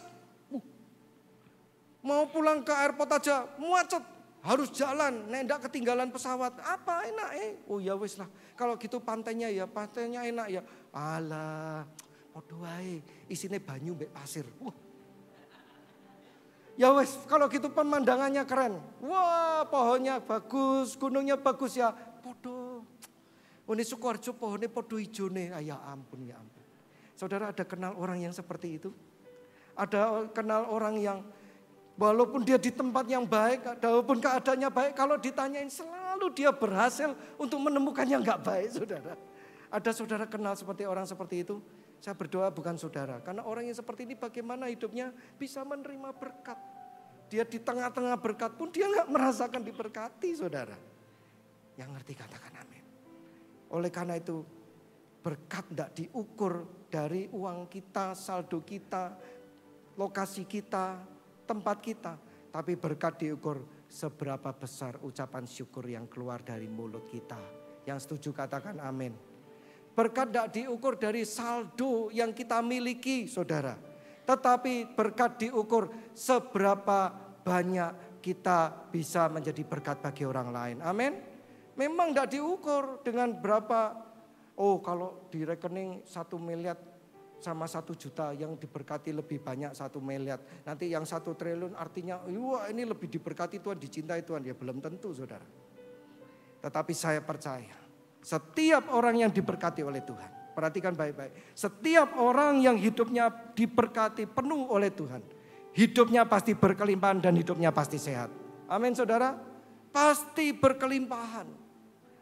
Mau pulang ke airport aja, macet. Harus jalan, nendak ketinggalan pesawat. Apa enak Oh ya wis lah. Kalau gitu pantainya enak ya. Alah, podo wae, isine banyu mbek pasir. Ya wis, kalau gitu pemandangannya keren. Wah, pohonnya bagus, gunungnya bagus ya. Podo. Ini Sukoharjo pohonnya podo hijone. Ya ampun. Saudara ada kenal orang yang seperti itu? Ada kenal orang yang walaupun dia di tempat yang baik, walaupun keadaannya baik, kalau ditanyain selalu dia berhasil untuk menemukan yang gak baik saudara. Ada saudara kenal seperti orang seperti itu? Saya berdoa bukan saudara. Karena orang yang seperti ini bagaimana hidupnya bisa menerima berkat. Dia di tengah-tengah berkat pun dia gak merasakan diberkati saudara. Yang ngerti katakan amin. Oleh karena itu berkat gak diukur dari uang kita, saldo kita, lokasi kita, tempat kita, tapi berkat diukur seberapa besar ucapan syukur yang keluar dari mulut kita. Yang setuju katakan amin. Berkat tidak diukur dari saldo yang kita miliki saudara. Tetapi berkat diukur seberapa banyak kita bisa menjadi berkat bagi orang lain. Amin. Memang tidak diukur dengan berapa. Kalau di rekening 1 miliar sama 1 juta yang diberkati lebih banyak 1 miliar. Nanti yang 1 triliun artinya wah ini lebih diberkati Tuhan, dicintai Tuhan. Ya belum tentu saudara. Tetapi saya percaya setiap orang yang diberkati oleh Tuhan. Perhatikan baik-baik. Setiap orang yang hidupnya diberkati penuh oleh Tuhan. Hidupnya pasti berkelimpahan dan hidupnya pasti sehat. Amin saudara. Pasti berkelimpahan.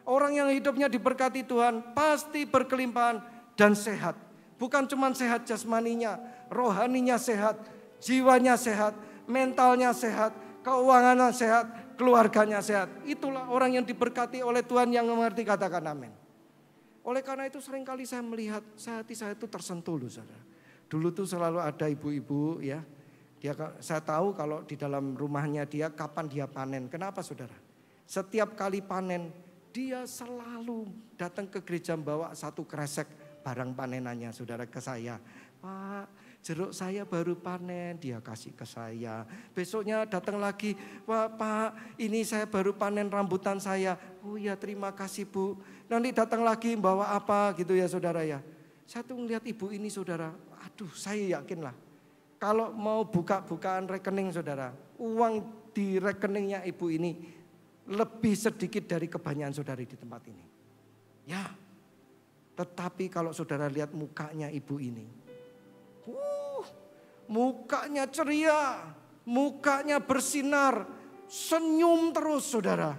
Orang yang hidupnya diberkati Tuhan pasti berkelimpahan dan sehat. Bukan cuma sehat jasmaninya, rohaninya sehat, jiwanya sehat, mentalnya sehat, keuangannya sehat, keluarganya sehat. Itulah orang yang diberkati oleh Tuhan yang mengerti katakan amin. Oleh karena itu seringkali saya melihat hati saya itu tersentuh loh saudara. Dulu tuh selalu ada ibu-ibu ya, Saya tahu kalau di dalam rumahnya dia kapan dia panen. Kenapa saudara? Setiap kali panen dia selalu datang ke gereja bawa satu kresek barang panenannya saudara ke saya. Pak, jeruk saya baru panen, dia kasih ke saya. Besoknya datang lagi, wah Pak ini saya baru panen rambutan saya. Oh ya terima kasih Bu. Nanti datang lagi bawa apa gitu ya saudara ya. Saya tuh ngeliat ibu ini saudara, aduh saya yakinlah. Kalau mau bukaan rekening saudara, uang di rekeningnya ibu ini lebih sedikit dari kebanyakan saudari di tempat ini. Ya, tetapi kalau saudara lihat mukanya ibu ini. Mukanya ceria, mukanya bersinar, senyum terus saudara.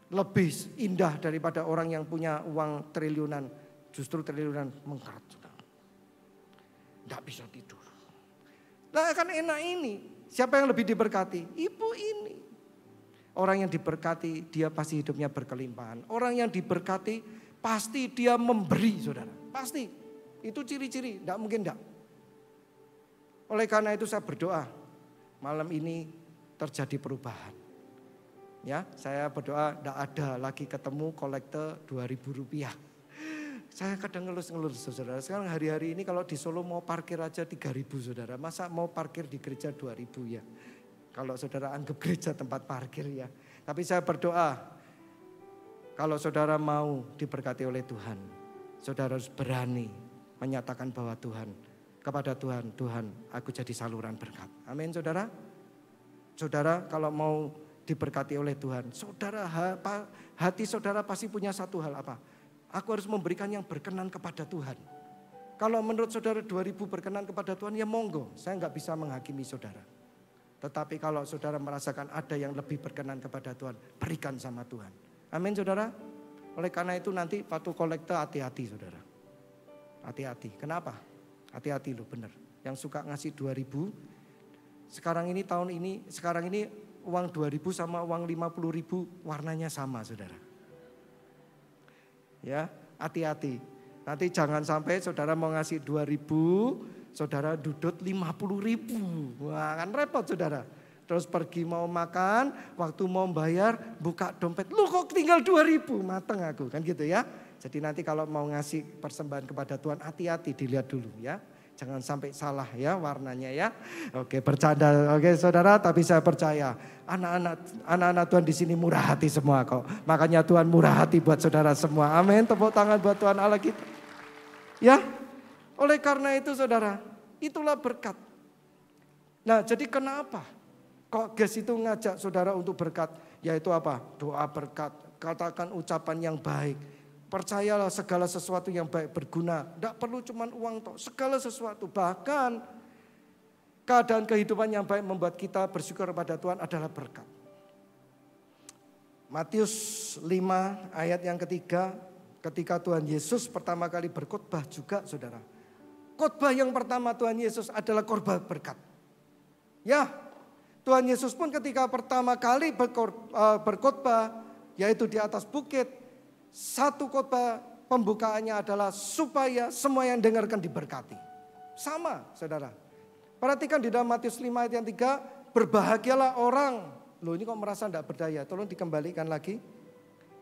Lebih indah daripada orang yang punya uang triliunan, justru triliunan mengkarat saudara. Tidak bisa tidur. Nah kan enak ini, siapa yang lebih diberkati? Ibu ini. Orang yang diberkati dia pasti hidupnya berkelimpahan. Orang yang diberkati pasti dia memberi saudara. Pasti, itu ciri-ciri, tidak mungkin tidak. Oleh karena itu saya berdoa malam ini terjadi perubahan. Ya, saya berdoa tidak ada lagi ketemu kolektor Rp2.000. Saya kadang ngelus-ngelus saudara. Sekarang hari-hari ini kalau di Solo mau parkir aja 3.000 saudara. Masa mau parkir di gereja 2.000 ya. Kalau saudara anggap gereja tempat parkir ya. Tapi saya berdoa kalau saudara mau diberkati oleh Tuhan. Saudara harus berani menyatakan bahwa kepada Tuhan, Tuhan aku jadi saluran berkat. Amin saudara. Saudara kalau mau diberkati oleh Tuhan. Saudara hati saudara pasti punya satu hal apa? Aku harus memberikan yang berkenan kepada Tuhan. Kalau menurut saudara 2.000 berkenan kepada Tuhan ya monggo. Saya nggak bisa menghakimi saudara. Tetapi kalau saudara merasakan ada yang lebih berkenan kepada Tuhan, berikan sama Tuhan. Amin saudara. Oleh karena itu nanti waktu kolektor hati-hati saudara. Hati-hati. Kenapa? Hati-hati loh benar. Yang suka ngasih 2.000. Sekarang ini uang 2.000 sama uang 50.000 warnanya sama saudara. Ya, hati-hati. Nanti jangan sampai saudara mau ngasih 2.000, saudara dudut 50.000. Wah, kan repot saudara. Terus pergi mau makan, waktu mau bayar, buka dompet. Lu kok tinggal 2.000? Mateng aku, kan gitu ya. Jadi nanti kalau mau ngasih persembahan kepada Tuhan, hati-hati dilihat dulu ya. Jangan sampai salah ya warnanya ya. Oke, bercanda. Oke saudara, tapi saya percaya anak-anak Tuhan di sini murah hati semua kok. Makanya Tuhan murah hati buat saudara semua. Amin. Tepuk tangan buat Tuhan Allah kita. Ya, oleh karena itu saudara, itulah berkat. Nah jadi kenapa kok GES itu ngajak saudara untuk berkat? Yaitu apa? Doa berkat, katakan ucapan yang baik. Percayalah segala sesuatu yang baik berguna. Tidak perlu cuma uang toh, segala sesuatu. Bahkan keadaan kehidupan yang baik membuat kita bersyukur kepada Tuhan adalah berkat. Matius 5 ayat yang ketiga, ketika Tuhan Yesus pertama kali berkhotbah juga saudara. Khotbah yang pertama Tuhan Yesus adalah khotbah berkat. Ya, Tuhan Yesus pun ketika pertama kali berkhotbah, yaitu di atas bukit, satu khotbah pembukaannya adalah supaya semua yang dengarkan diberkati. Sama saudara. Perhatikan di dalam Matius 5 ayat yang 3, berbahagialah orang. Loh ini kok merasa tidak berdaya, tolong dikembalikan lagi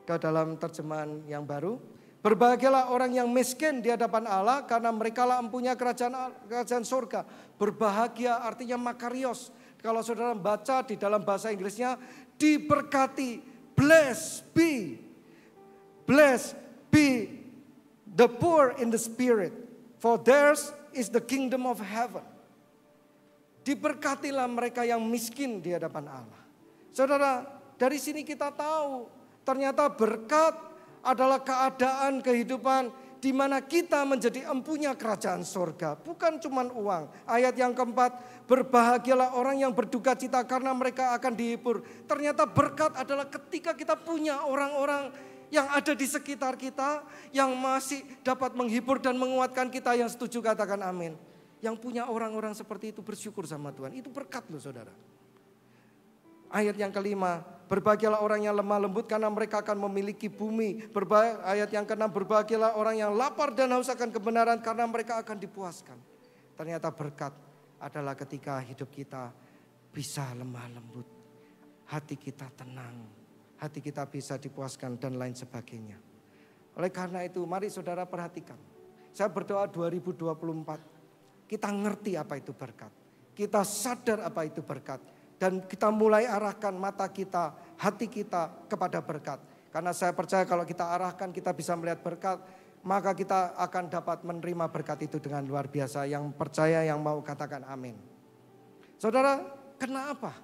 ke dalam terjemahan yang baru. Berbahagialah orang yang miskin di hadapan Allah karena merekalah empunya kerajaan surga. Berbahagia artinya makarios. Kalau saudara baca di dalam bahasa Inggrisnya, diberkati, blessed be the poor in the spirit, for theirs is the kingdom of heaven. Diberkatilah mereka yang miskin di hadapan Allah. Saudara, dari sini kita tahu ternyata berkat adalah keadaan kehidupan di mana kita menjadi empunya kerajaan surga. Bukan cuma uang. Ayat yang keempat, berbahagialah orang yang berduka cita karena mereka akan dihibur. Ternyata berkat adalah ketika kita punya orang-orang yang ada di sekitar kita, yang masih dapat menghibur dan menguatkan kita. Yang setuju katakan amin. Yang punya orang-orang seperti itu bersyukur sama Tuhan. Itu berkat loh saudara. Ayat yang kelima, berbahagialah orang yang lemah lembut karena mereka akan memiliki bumi. Ayat yang keenam, berbahagialah orang yang lapar dan haus akan kebenaran karena mereka akan dipuaskan. Ternyata berkat adalah ketika hidup kita bisa lemah lembut. Hati kita tenang, hati kita bisa dipuaskan dan lain sebagainya. Oleh karena itu mari saudara perhatikan. Saya berdoa 2024 kita ngerti apa itu berkat. Kita sadar apa itu berkat. Dan kita mulai arahkan mata kita, hati kita kepada berkat. Karena saya percaya kalau kita arahkan kita bisa melihat berkat. Maka kita akan dapat menerima berkat itu dengan luar biasa. Yang percaya yang mau katakan amin. Saudara, kenapa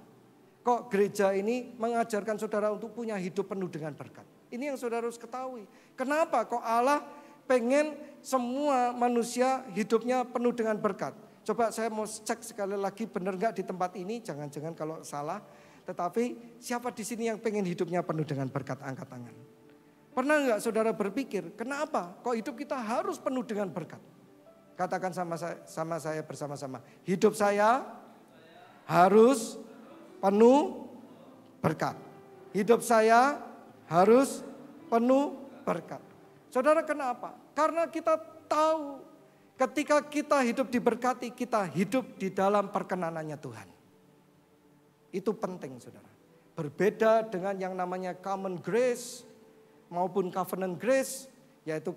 kok gereja ini mengajarkan saudara untuk punya hidup penuh dengan berkat? Ini yang saudara harus ketahui. Kenapa kok Allah pengen semua manusia hidupnya penuh dengan berkat? Coba saya mau cek sekali lagi benar nggak di tempat ini? Jangan-jangan kalau salah. Tetapi siapa di sini yang pengen hidupnya penuh dengan berkat? Angkat tangan. Pernah nggak saudara berpikir kenapa kok hidup kita harus penuh dengan berkat? Katakan sama saya bersama-sama. Hidup saya harus penuh berkat. Hidup saya harus penuh berkat. Saudara kenapa? Karena kita tahu ketika kita hidup diberkati, kita hidup di dalam perkenanannya Tuhan. Itu penting saudara. Berbeda dengan yang namanya common grace maupun covenant grace, yaitu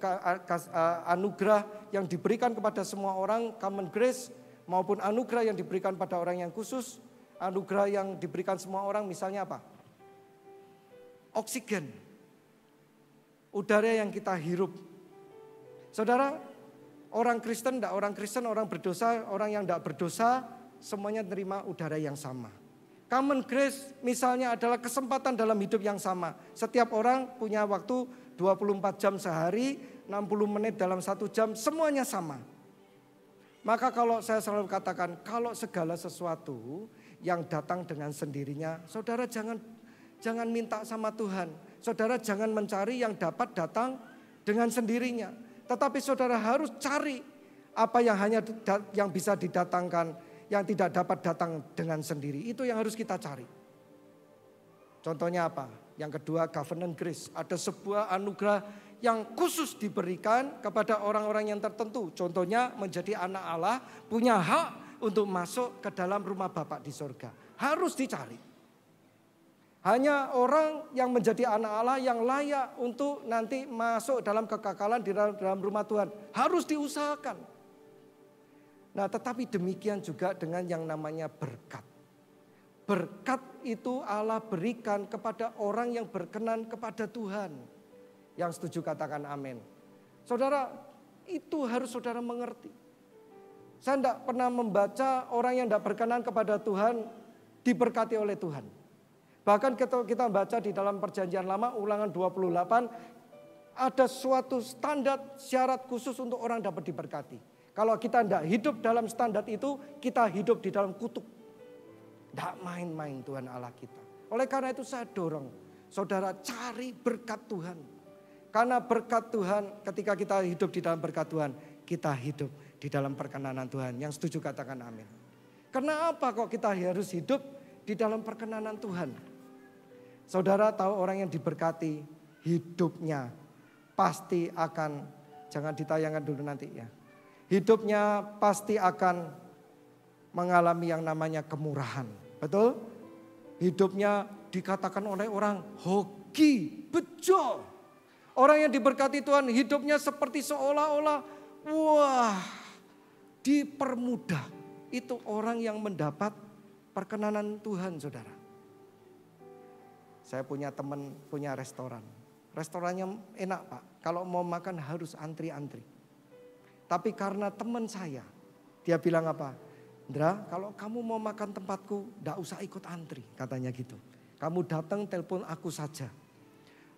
anugerah yang diberikan kepada semua orang, common grace, maupun anugerah yang diberikan pada orang yang khusus. Anugerah yang diberikan semua orang misalnya apa? Oksigen, udara yang kita hirup. Saudara, orang Kristen, orang berdosa, orang yang tidak berdosa, semuanya terima udara yang sama. Common grace misalnya adalah kesempatan dalam hidup yang sama. Setiap orang punya waktu 24 jam sehari, 60 menit dalam 1 jam, semuanya sama. Maka kalau saya selalu katakan, kalau segala sesuatu yang datang dengan sendirinya, saudara jangan minta sama Tuhan. Saudara jangan mencari yang dapat datang dengan sendirinya. Tetapi saudara harus cari apa yang bisa didatangkan, yang tidak dapat datang dengan sendiri. Itu yang harus kita cari. Contohnya apa? Yang kedua, covenant grace. Ada sebuah anugerah yang khusus diberikan kepada orang-orang yang tertentu. Contohnya menjadi anak Allah, punya hak untuk masuk ke dalam rumah Bapa di surga. Harus dicari. Hanya orang yang menjadi anak Allah yang layak untuk nanti masuk dalam kekekalan di dalam rumah Tuhan. Harus diusahakan. Nah, tetapi demikian juga dengan yang namanya berkat. Berkat itu Allah berikan kepada orang yang berkenan kepada Tuhan. Yang setuju katakan amin. Saudara, itu harus saudara mengerti. Saya tidak pernah membaca orang yang tidak berkenan kepada Tuhan diberkati oleh Tuhan. Bahkan kita baca di dalam perjanjian lama ulangan 28 ada suatu standar syarat khusus untuk orang dapat diberkati. Kalau kita tidak hidup dalam standar itu, kita hidup di dalam kutuk. Tidak main-main Tuhan Allah kita. Oleh karena itu saya dorong saudara cari berkat Tuhan. Karena berkat Tuhan ketika kita hidup di dalam berkat Tuhan, kita hidup di dalam perkenanan Tuhan. Yang setuju katakan amin. Kenapa kok kita harus hidup di dalam perkenanan Tuhan? Saudara tahu orang yang diberkati hidupnya pasti akan, jangan ditayangkan dulu nanti ya. Hidupnya pasti akan mengalami yang namanya kemurahan. Betul? Hidupnya dikatakan oleh orang hoki, bejo. Orang yang diberkati Tuhan hidupnya seperti seolah-olah wah dipermudah. Itu orang yang mendapat perkenanan Tuhan saudara. Saya punya teman punya restoran. Restorannya enak Pak. Kalau mau makan harus antri-antri. Tapi karena teman saya, dia bilang apa? Indra, kalau kamu mau makan tempatku, enggak usah ikut antri, katanya gitu. Kamu datang telepon aku saja.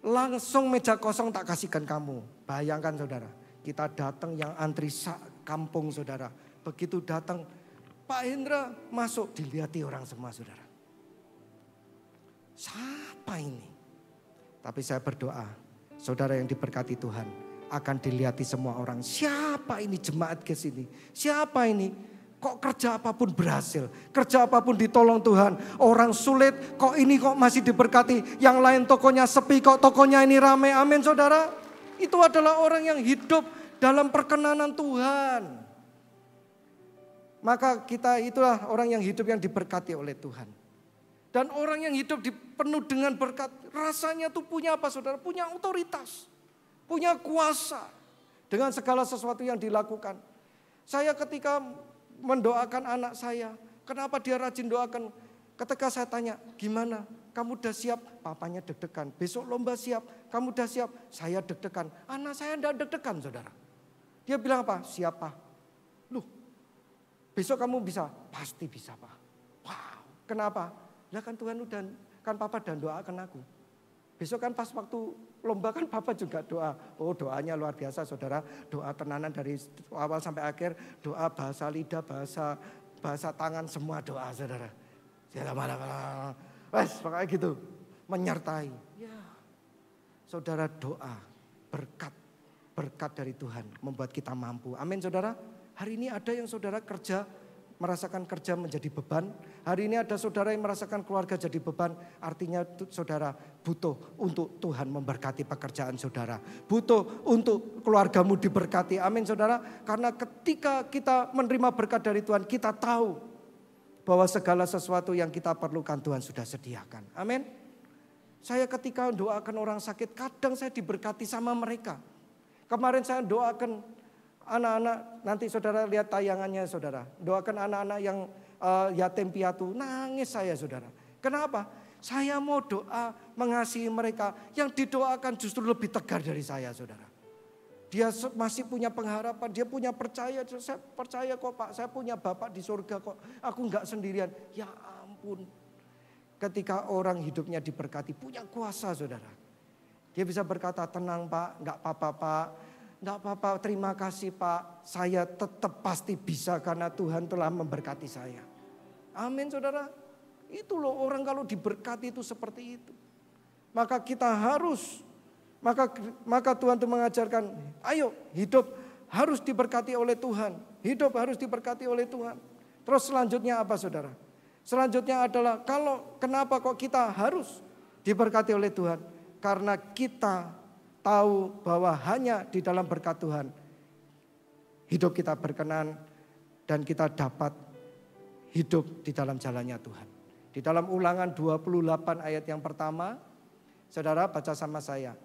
Langsung meja kosong tak kasihkan kamu. Bayangkan saudara, kita datang yang antri kampung saudara. Begitu datang, Pak Hendra masuk, dilihati orang semua saudara. Siapa ini? Tapi saya berdoa, saudara yang diberkati Tuhan akan dilihati semua orang. Siapa ini jemaat ke sini? Siapa ini? Kok kerja apapun berhasil, kerja apapun ditolong Tuhan. Orang sulit, kok ini kok masih diberkati. Yang lain tokonya sepi, kok tokonya ini ramai. Amin saudara. Itu adalah orang yang hidup dalam perkenanan Tuhan. Maka kita itulah orang yang hidup yang diberkati oleh Tuhan. Dan orang yang hidup penuh dengan berkat, rasanya tuh punya apa saudara? Punya otoritas, punya kuasa dengan segala sesuatu yang dilakukan. Saya ketika mendoakan anak saya, kenapa dia rajin doakan? Ketika saya tanya, gimana? Kamu udah siap? Papanya deg-degan. Besok lomba siap? Kamu udah siap? Saya deg-degan. Anak saya enggak deg-degan saudara. Dia bilang apa? Siap Pak. Loh, besok kamu bisa? Pasti bisa Pak. Wow, kenapa? Ya kan Tuhan udah, kan Papa dan doakan aku. Besok kan pas waktu lomba kan Papa juga doa. Oh doanya luar biasa saudara. Doa tenanan dari awal sampai akhir. Doa bahasa lidah, bahasa tangan, semua doa saudara. Wes pokoknya gitu. Menyertai. Ya. Saudara doa, berkat dari Tuhan membuat kita mampu. Amin saudara. Hari ini ada yang saudara merasakan kerja menjadi beban. Hari ini ada saudara yang merasakan keluarga jadi beban. Artinya saudara butuh untuk Tuhan memberkati pekerjaan saudara. Butuh untuk keluargamu diberkati. Amin saudara. Karena ketika kita menerima berkat dari Tuhan, kita tahu bahwa segala sesuatu yang kita perlukan Tuhan sudah sediakan. Amin. Saya ketika doakan orang sakit, kadang saya diberkati sama mereka. Kemarin saya doakan anak-anak, nanti saudara lihat tayangannya saudara. Doakan anak-anak yang yatim piatu, nangis saya saudara. Kenapa? Saya mau doa mengasihi mereka, yang didoakan justru lebih tegar dari saya saudara. Dia masih punya pengharapan, dia punya percaya. Saya percaya kok Pak, saya punya Bapak di surga kok. Aku enggak sendirian. Ya ampun. Ketika orang hidupnya diberkati, punya kuasa saudara. Dia bisa berkata, tenang Pak, enggak apa-apa Pak. Enggak apa-apa, terima kasih Pak. Saya tetap pasti bisa karena Tuhan telah memberkati saya. Amin saudara. Itu loh orang kalau diberkati itu seperti itu. Maka kita harus, maka Tuhan itu mengajarkan, ayo hidup harus diberkati oleh Tuhan. Hidup harus diberkati oleh Tuhan. Terus selanjutnya apa saudara? Selanjutnya adalah kenapa kok kita harus diberkati oleh Tuhan? Karena kita tahu bahwa hanya di dalam berkat Tuhan hidup kita berkenan dan kita dapat hidup di dalam jalannya Tuhan. Di dalam Ulangan 28 ayat yang pertama, saudara baca sama saya.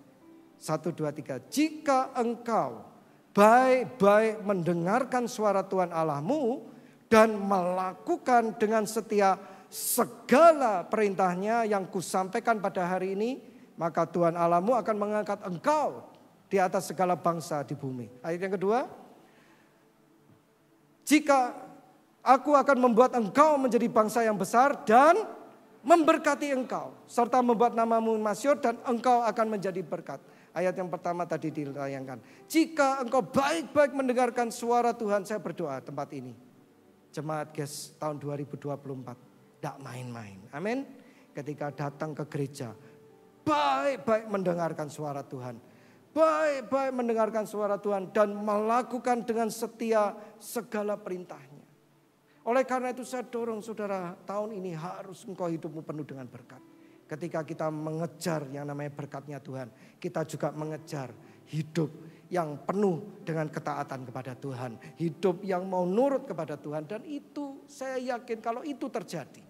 1, 2, 3. Jika engkau baik-baik mendengarkan suara Tuhan Allahmu dan melakukan dengan setia segala perintahnya yang kusampaikan pada hari ini, maka Tuhan Allahmu akan mengangkat engkau di atas segala bangsa di bumi. Ayat yang kedua. Jika aku akan membuat engkau menjadi bangsa yang besar dan memberkati engkau. Serta membuat namamu masyhur dan engkau akan menjadi berkat. Ayat yang pertama tadi ditayangkan. Jika engkau baik-baik mendengarkan suara Tuhan, saya berdoa tempat ini. Jemaat GES tahun 2024. Tidak main-main. Amin. Ketika datang ke gereja, baik-baik mendengarkan suara Tuhan. Baik-baik mendengarkan suara Tuhan dan melakukan dengan setia segala perintahnya. Oleh karena itu saya dorong saudara, tahun ini harus engkau hidupmu penuh dengan berkat. Ketika kita mengejar yang namanya berkatnya Tuhan, kita juga mengejar hidup yang penuh dengan ketaatan kepada Tuhan. Hidup yang mau nurut kepada Tuhan, dan itu saya yakin kalau itu terjadi,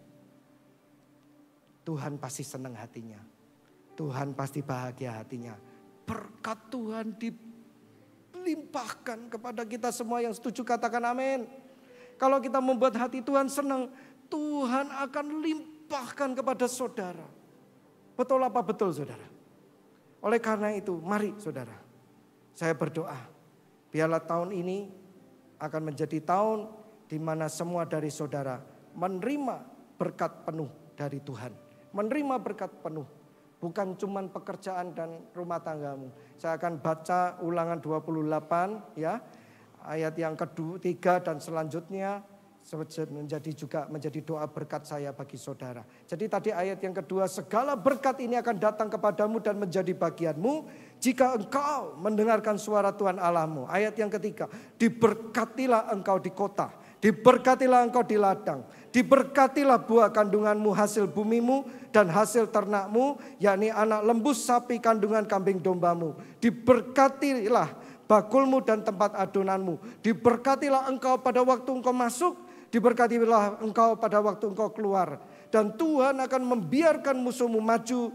Tuhan pasti senang hatinya. Tuhan pasti bahagia hatinya. Berkat Tuhan dilimpahkan kepada kita semua yang setuju katakan amin. Kalau kita membuat hati Tuhan senang, Tuhan akan limpahkan kepada saudara. Betul apa betul saudara? Oleh karena itu mari saudara, saya berdoa biarlah tahun ini akan menjadi tahun di mana semua dari saudara menerima berkat penuh dari Tuhan. Menerima berkat penuh. Bukan cuma pekerjaan dan rumah tanggamu. Saya akan baca Ulangan 28 ya. Ayat yang ketiga dan selanjutnya menjadi doa berkat saya bagi saudara. Jadi tadi ayat yang kedua, segala berkat ini akan datang kepadamu dan menjadi bagianmu jika engkau mendengarkan suara Tuhan Allahmu. Ayat yang ketiga, diberkatilah engkau di kota, diberkatilah engkau di ladang, diberkatilah buah kandunganmu, hasil bumimu dan hasil ternakmu, yakni anak lembu sapi kandungan kambing dombamu. Diberkatilah bakulmu dan tempat adonanmu. Diberkatilah engkau pada waktu engkau masuk Diberkatilah engkau pada waktu engkau keluar. Dan Tuhan akan membiarkan musuhmu maju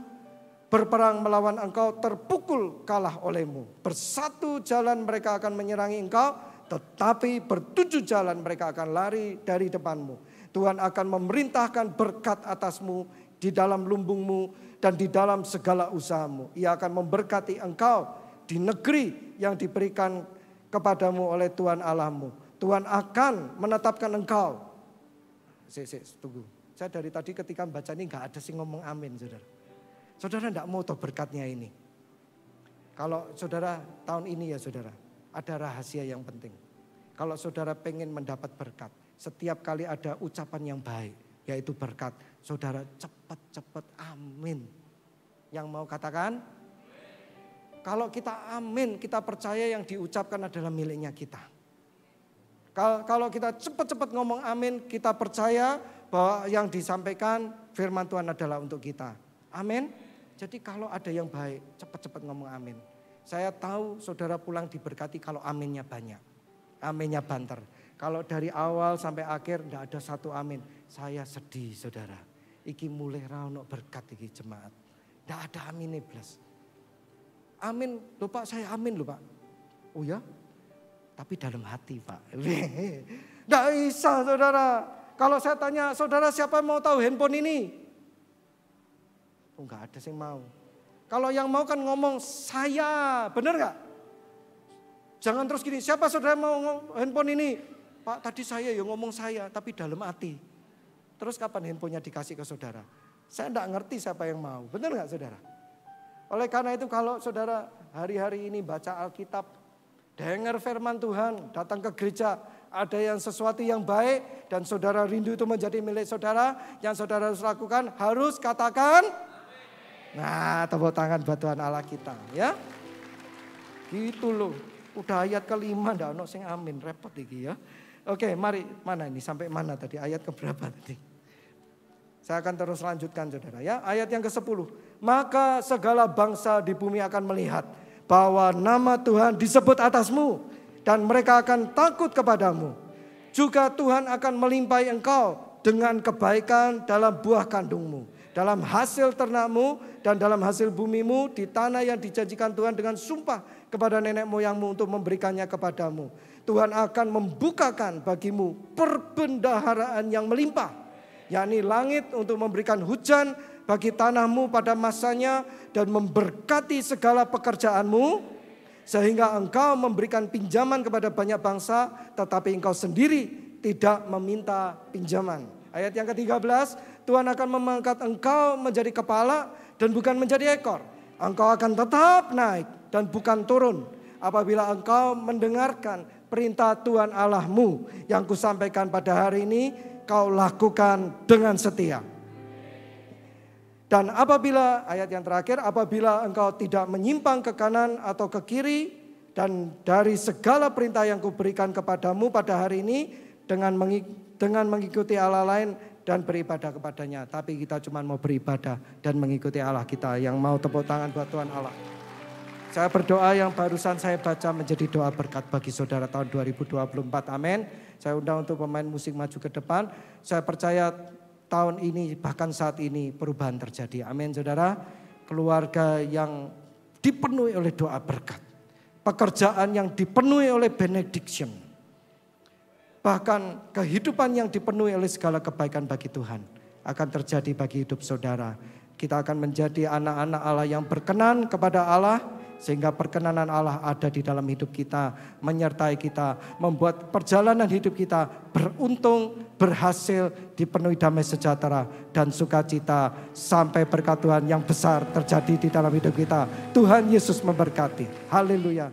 berperang melawan engkau, terpukul kalah olehmu. Bersatu jalan mereka akan menyerangi engkau, tetapi bertujuh jalan mereka akan lari dari depanmu. Tuhan akan memerintahkan berkat atasmu di dalam lumbungmu dan di dalam segala usahamu. Ia akan memberkati engkau di negeri yang diberikan kepadamu oleh Tuhan Allahmu. Tuhan akan menetapkan engkau. Tunggu. Saya dari tadi ketika baca ini gak ada sih ngomong amin, saudara. Saudara tidak mau tahu berkatnya ini. Kalau saudara tahun ini ya saudara, ada rahasia yang penting. Kalau saudara pengen mendapat berkat, setiap kali ada ucapan yang baik, yaitu berkat, saudara cepat-cepat amin. Yang mau katakan? Kalau kita amin, kita percaya yang diucapkan adalah miliknya kita. Kalau kita cepat-cepat ngomong amin, kita percaya bahwa yang disampaikan firman Tuhan adalah untuk kita. Amin. Jadi kalau ada yang baik, cepat-cepat ngomong amin. Saya tahu saudara pulang diberkati kalau aminnya banyak. Aminnya banter. Kalau dari awal sampai akhir tidak ada satu amin. Saya sedih saudara. Iki mulai rauno berkat iki jemaat. Tidak ada amin plus. Amin, loh Pak, saya amin loh Pak. Oh ya? Tapi dalam hati Pak. Tidak bisa saudara. Kalau saya tanya, saudara siapa yang mau tahu handphone ini? Oh enggak ada yang mau. Kalau yang mau kan ngomong saya, benar enggak? Jangan terus gini, siapa saudara mau handphone ini? Pak tadi saya ya ngomong saya, tapi dalam hati. Terus kapan handphonenya dikasih ke saudara? Saya enggak ngerti siapa yang mau, benar enggak saudara? Oleh karena itu kalau saudara hari-hari ini baca Alkitab, dengar firman Tuhan, datang ke gereja, ada yang sesuatu yang baik dan saudara rindu itu menjadi milik saudara, yang saudara harus lakukan harus katakan, nah tepuk tangan buat Tuhan Allah kita ya. Gitu loh, udah ayat kelima ndak ono sing amin, repot iki ya. Oke mari, mana ini sampai mana tadi, ayat keberapa tadi? Saya akan terus lanjutkan saudara ya, ayat yang ke-10. Maka segala bangsa di bumi akan melihat bahwa nama Tuhan disebut atasmu dan mereka akan takut kepadamu. Juga Tuhan akan melimpahi engkau dengan kebaikan dalam buah kandungmu, dalam hasil ternakmu dan dalam hasil bumimu di tanah yang dijanjikan Tuhan dengan sumpah kepada nenek moyangmu untuk memberikannya kepadamu. Tuhan akan membukakan bagimu perbendaharaan yang melimpah, yakni langit untuk memberikan hujan bagi tanahmu pada masanya dan memberkati segala pekerjaanmu sehingga engkau memberikan pinjaman kepada banyak bangsa tetapi engkau sendiri tidak meminta pinjaman. Ayat yang ke-13, Tuhan akan mengangkat engkau menjadi kepala dan bukan menjadi ekor. Engkau akan tetap naik dan bukan turun apabila engkau mendengarkan perintah Tuhan Allahmu yang kusampaikan pada hari ini kau lakukan dengan setia. Dan apabila, ayat yang terakhir, apabila engkau tidak menyimpang ke kanan atau ke kiri dan dari segala perintah yang kuberikan kepadamu pada hari ini dengan mengikuti Allah lain dan beribadah kepadanya. Tapi kita cuma mau beribadah dan mengikuti Allah kita. Yang mau tepuk tangan buat Tuhan Allah. Saya berdoa yang barusan saya baca menjadi doa berkat bagi saudara tahun 2024. Amin. Saya undang untuk pemain musik maju ke depan. Saya percaya tahun ini bahkan saat ini perubahan terjadi. Amin saudara. Keluarga yang dipenuhi oleh doa berkat. Pekerjaan yang dipenuhi oleh benediction. Bahkan kehidupan yang dipenuhi oleh segala kebaikan bagi Tuhan. Akan terjadi bagi hidup saudara. Kita akan menjadi anak-anak Allah yang berkenan kepada Allah. Sehingga perkenanan Allah ada di dalam hidup kita, menyertai kita, membuat perjalanan hidup kita beruntung, berhasil, dipenuhi damai sejahtera dan sukacita sampai berkat Tuhan yang besar terjadi di dalam hidup kita. Tuhan Yesus memberkati. Haleluya.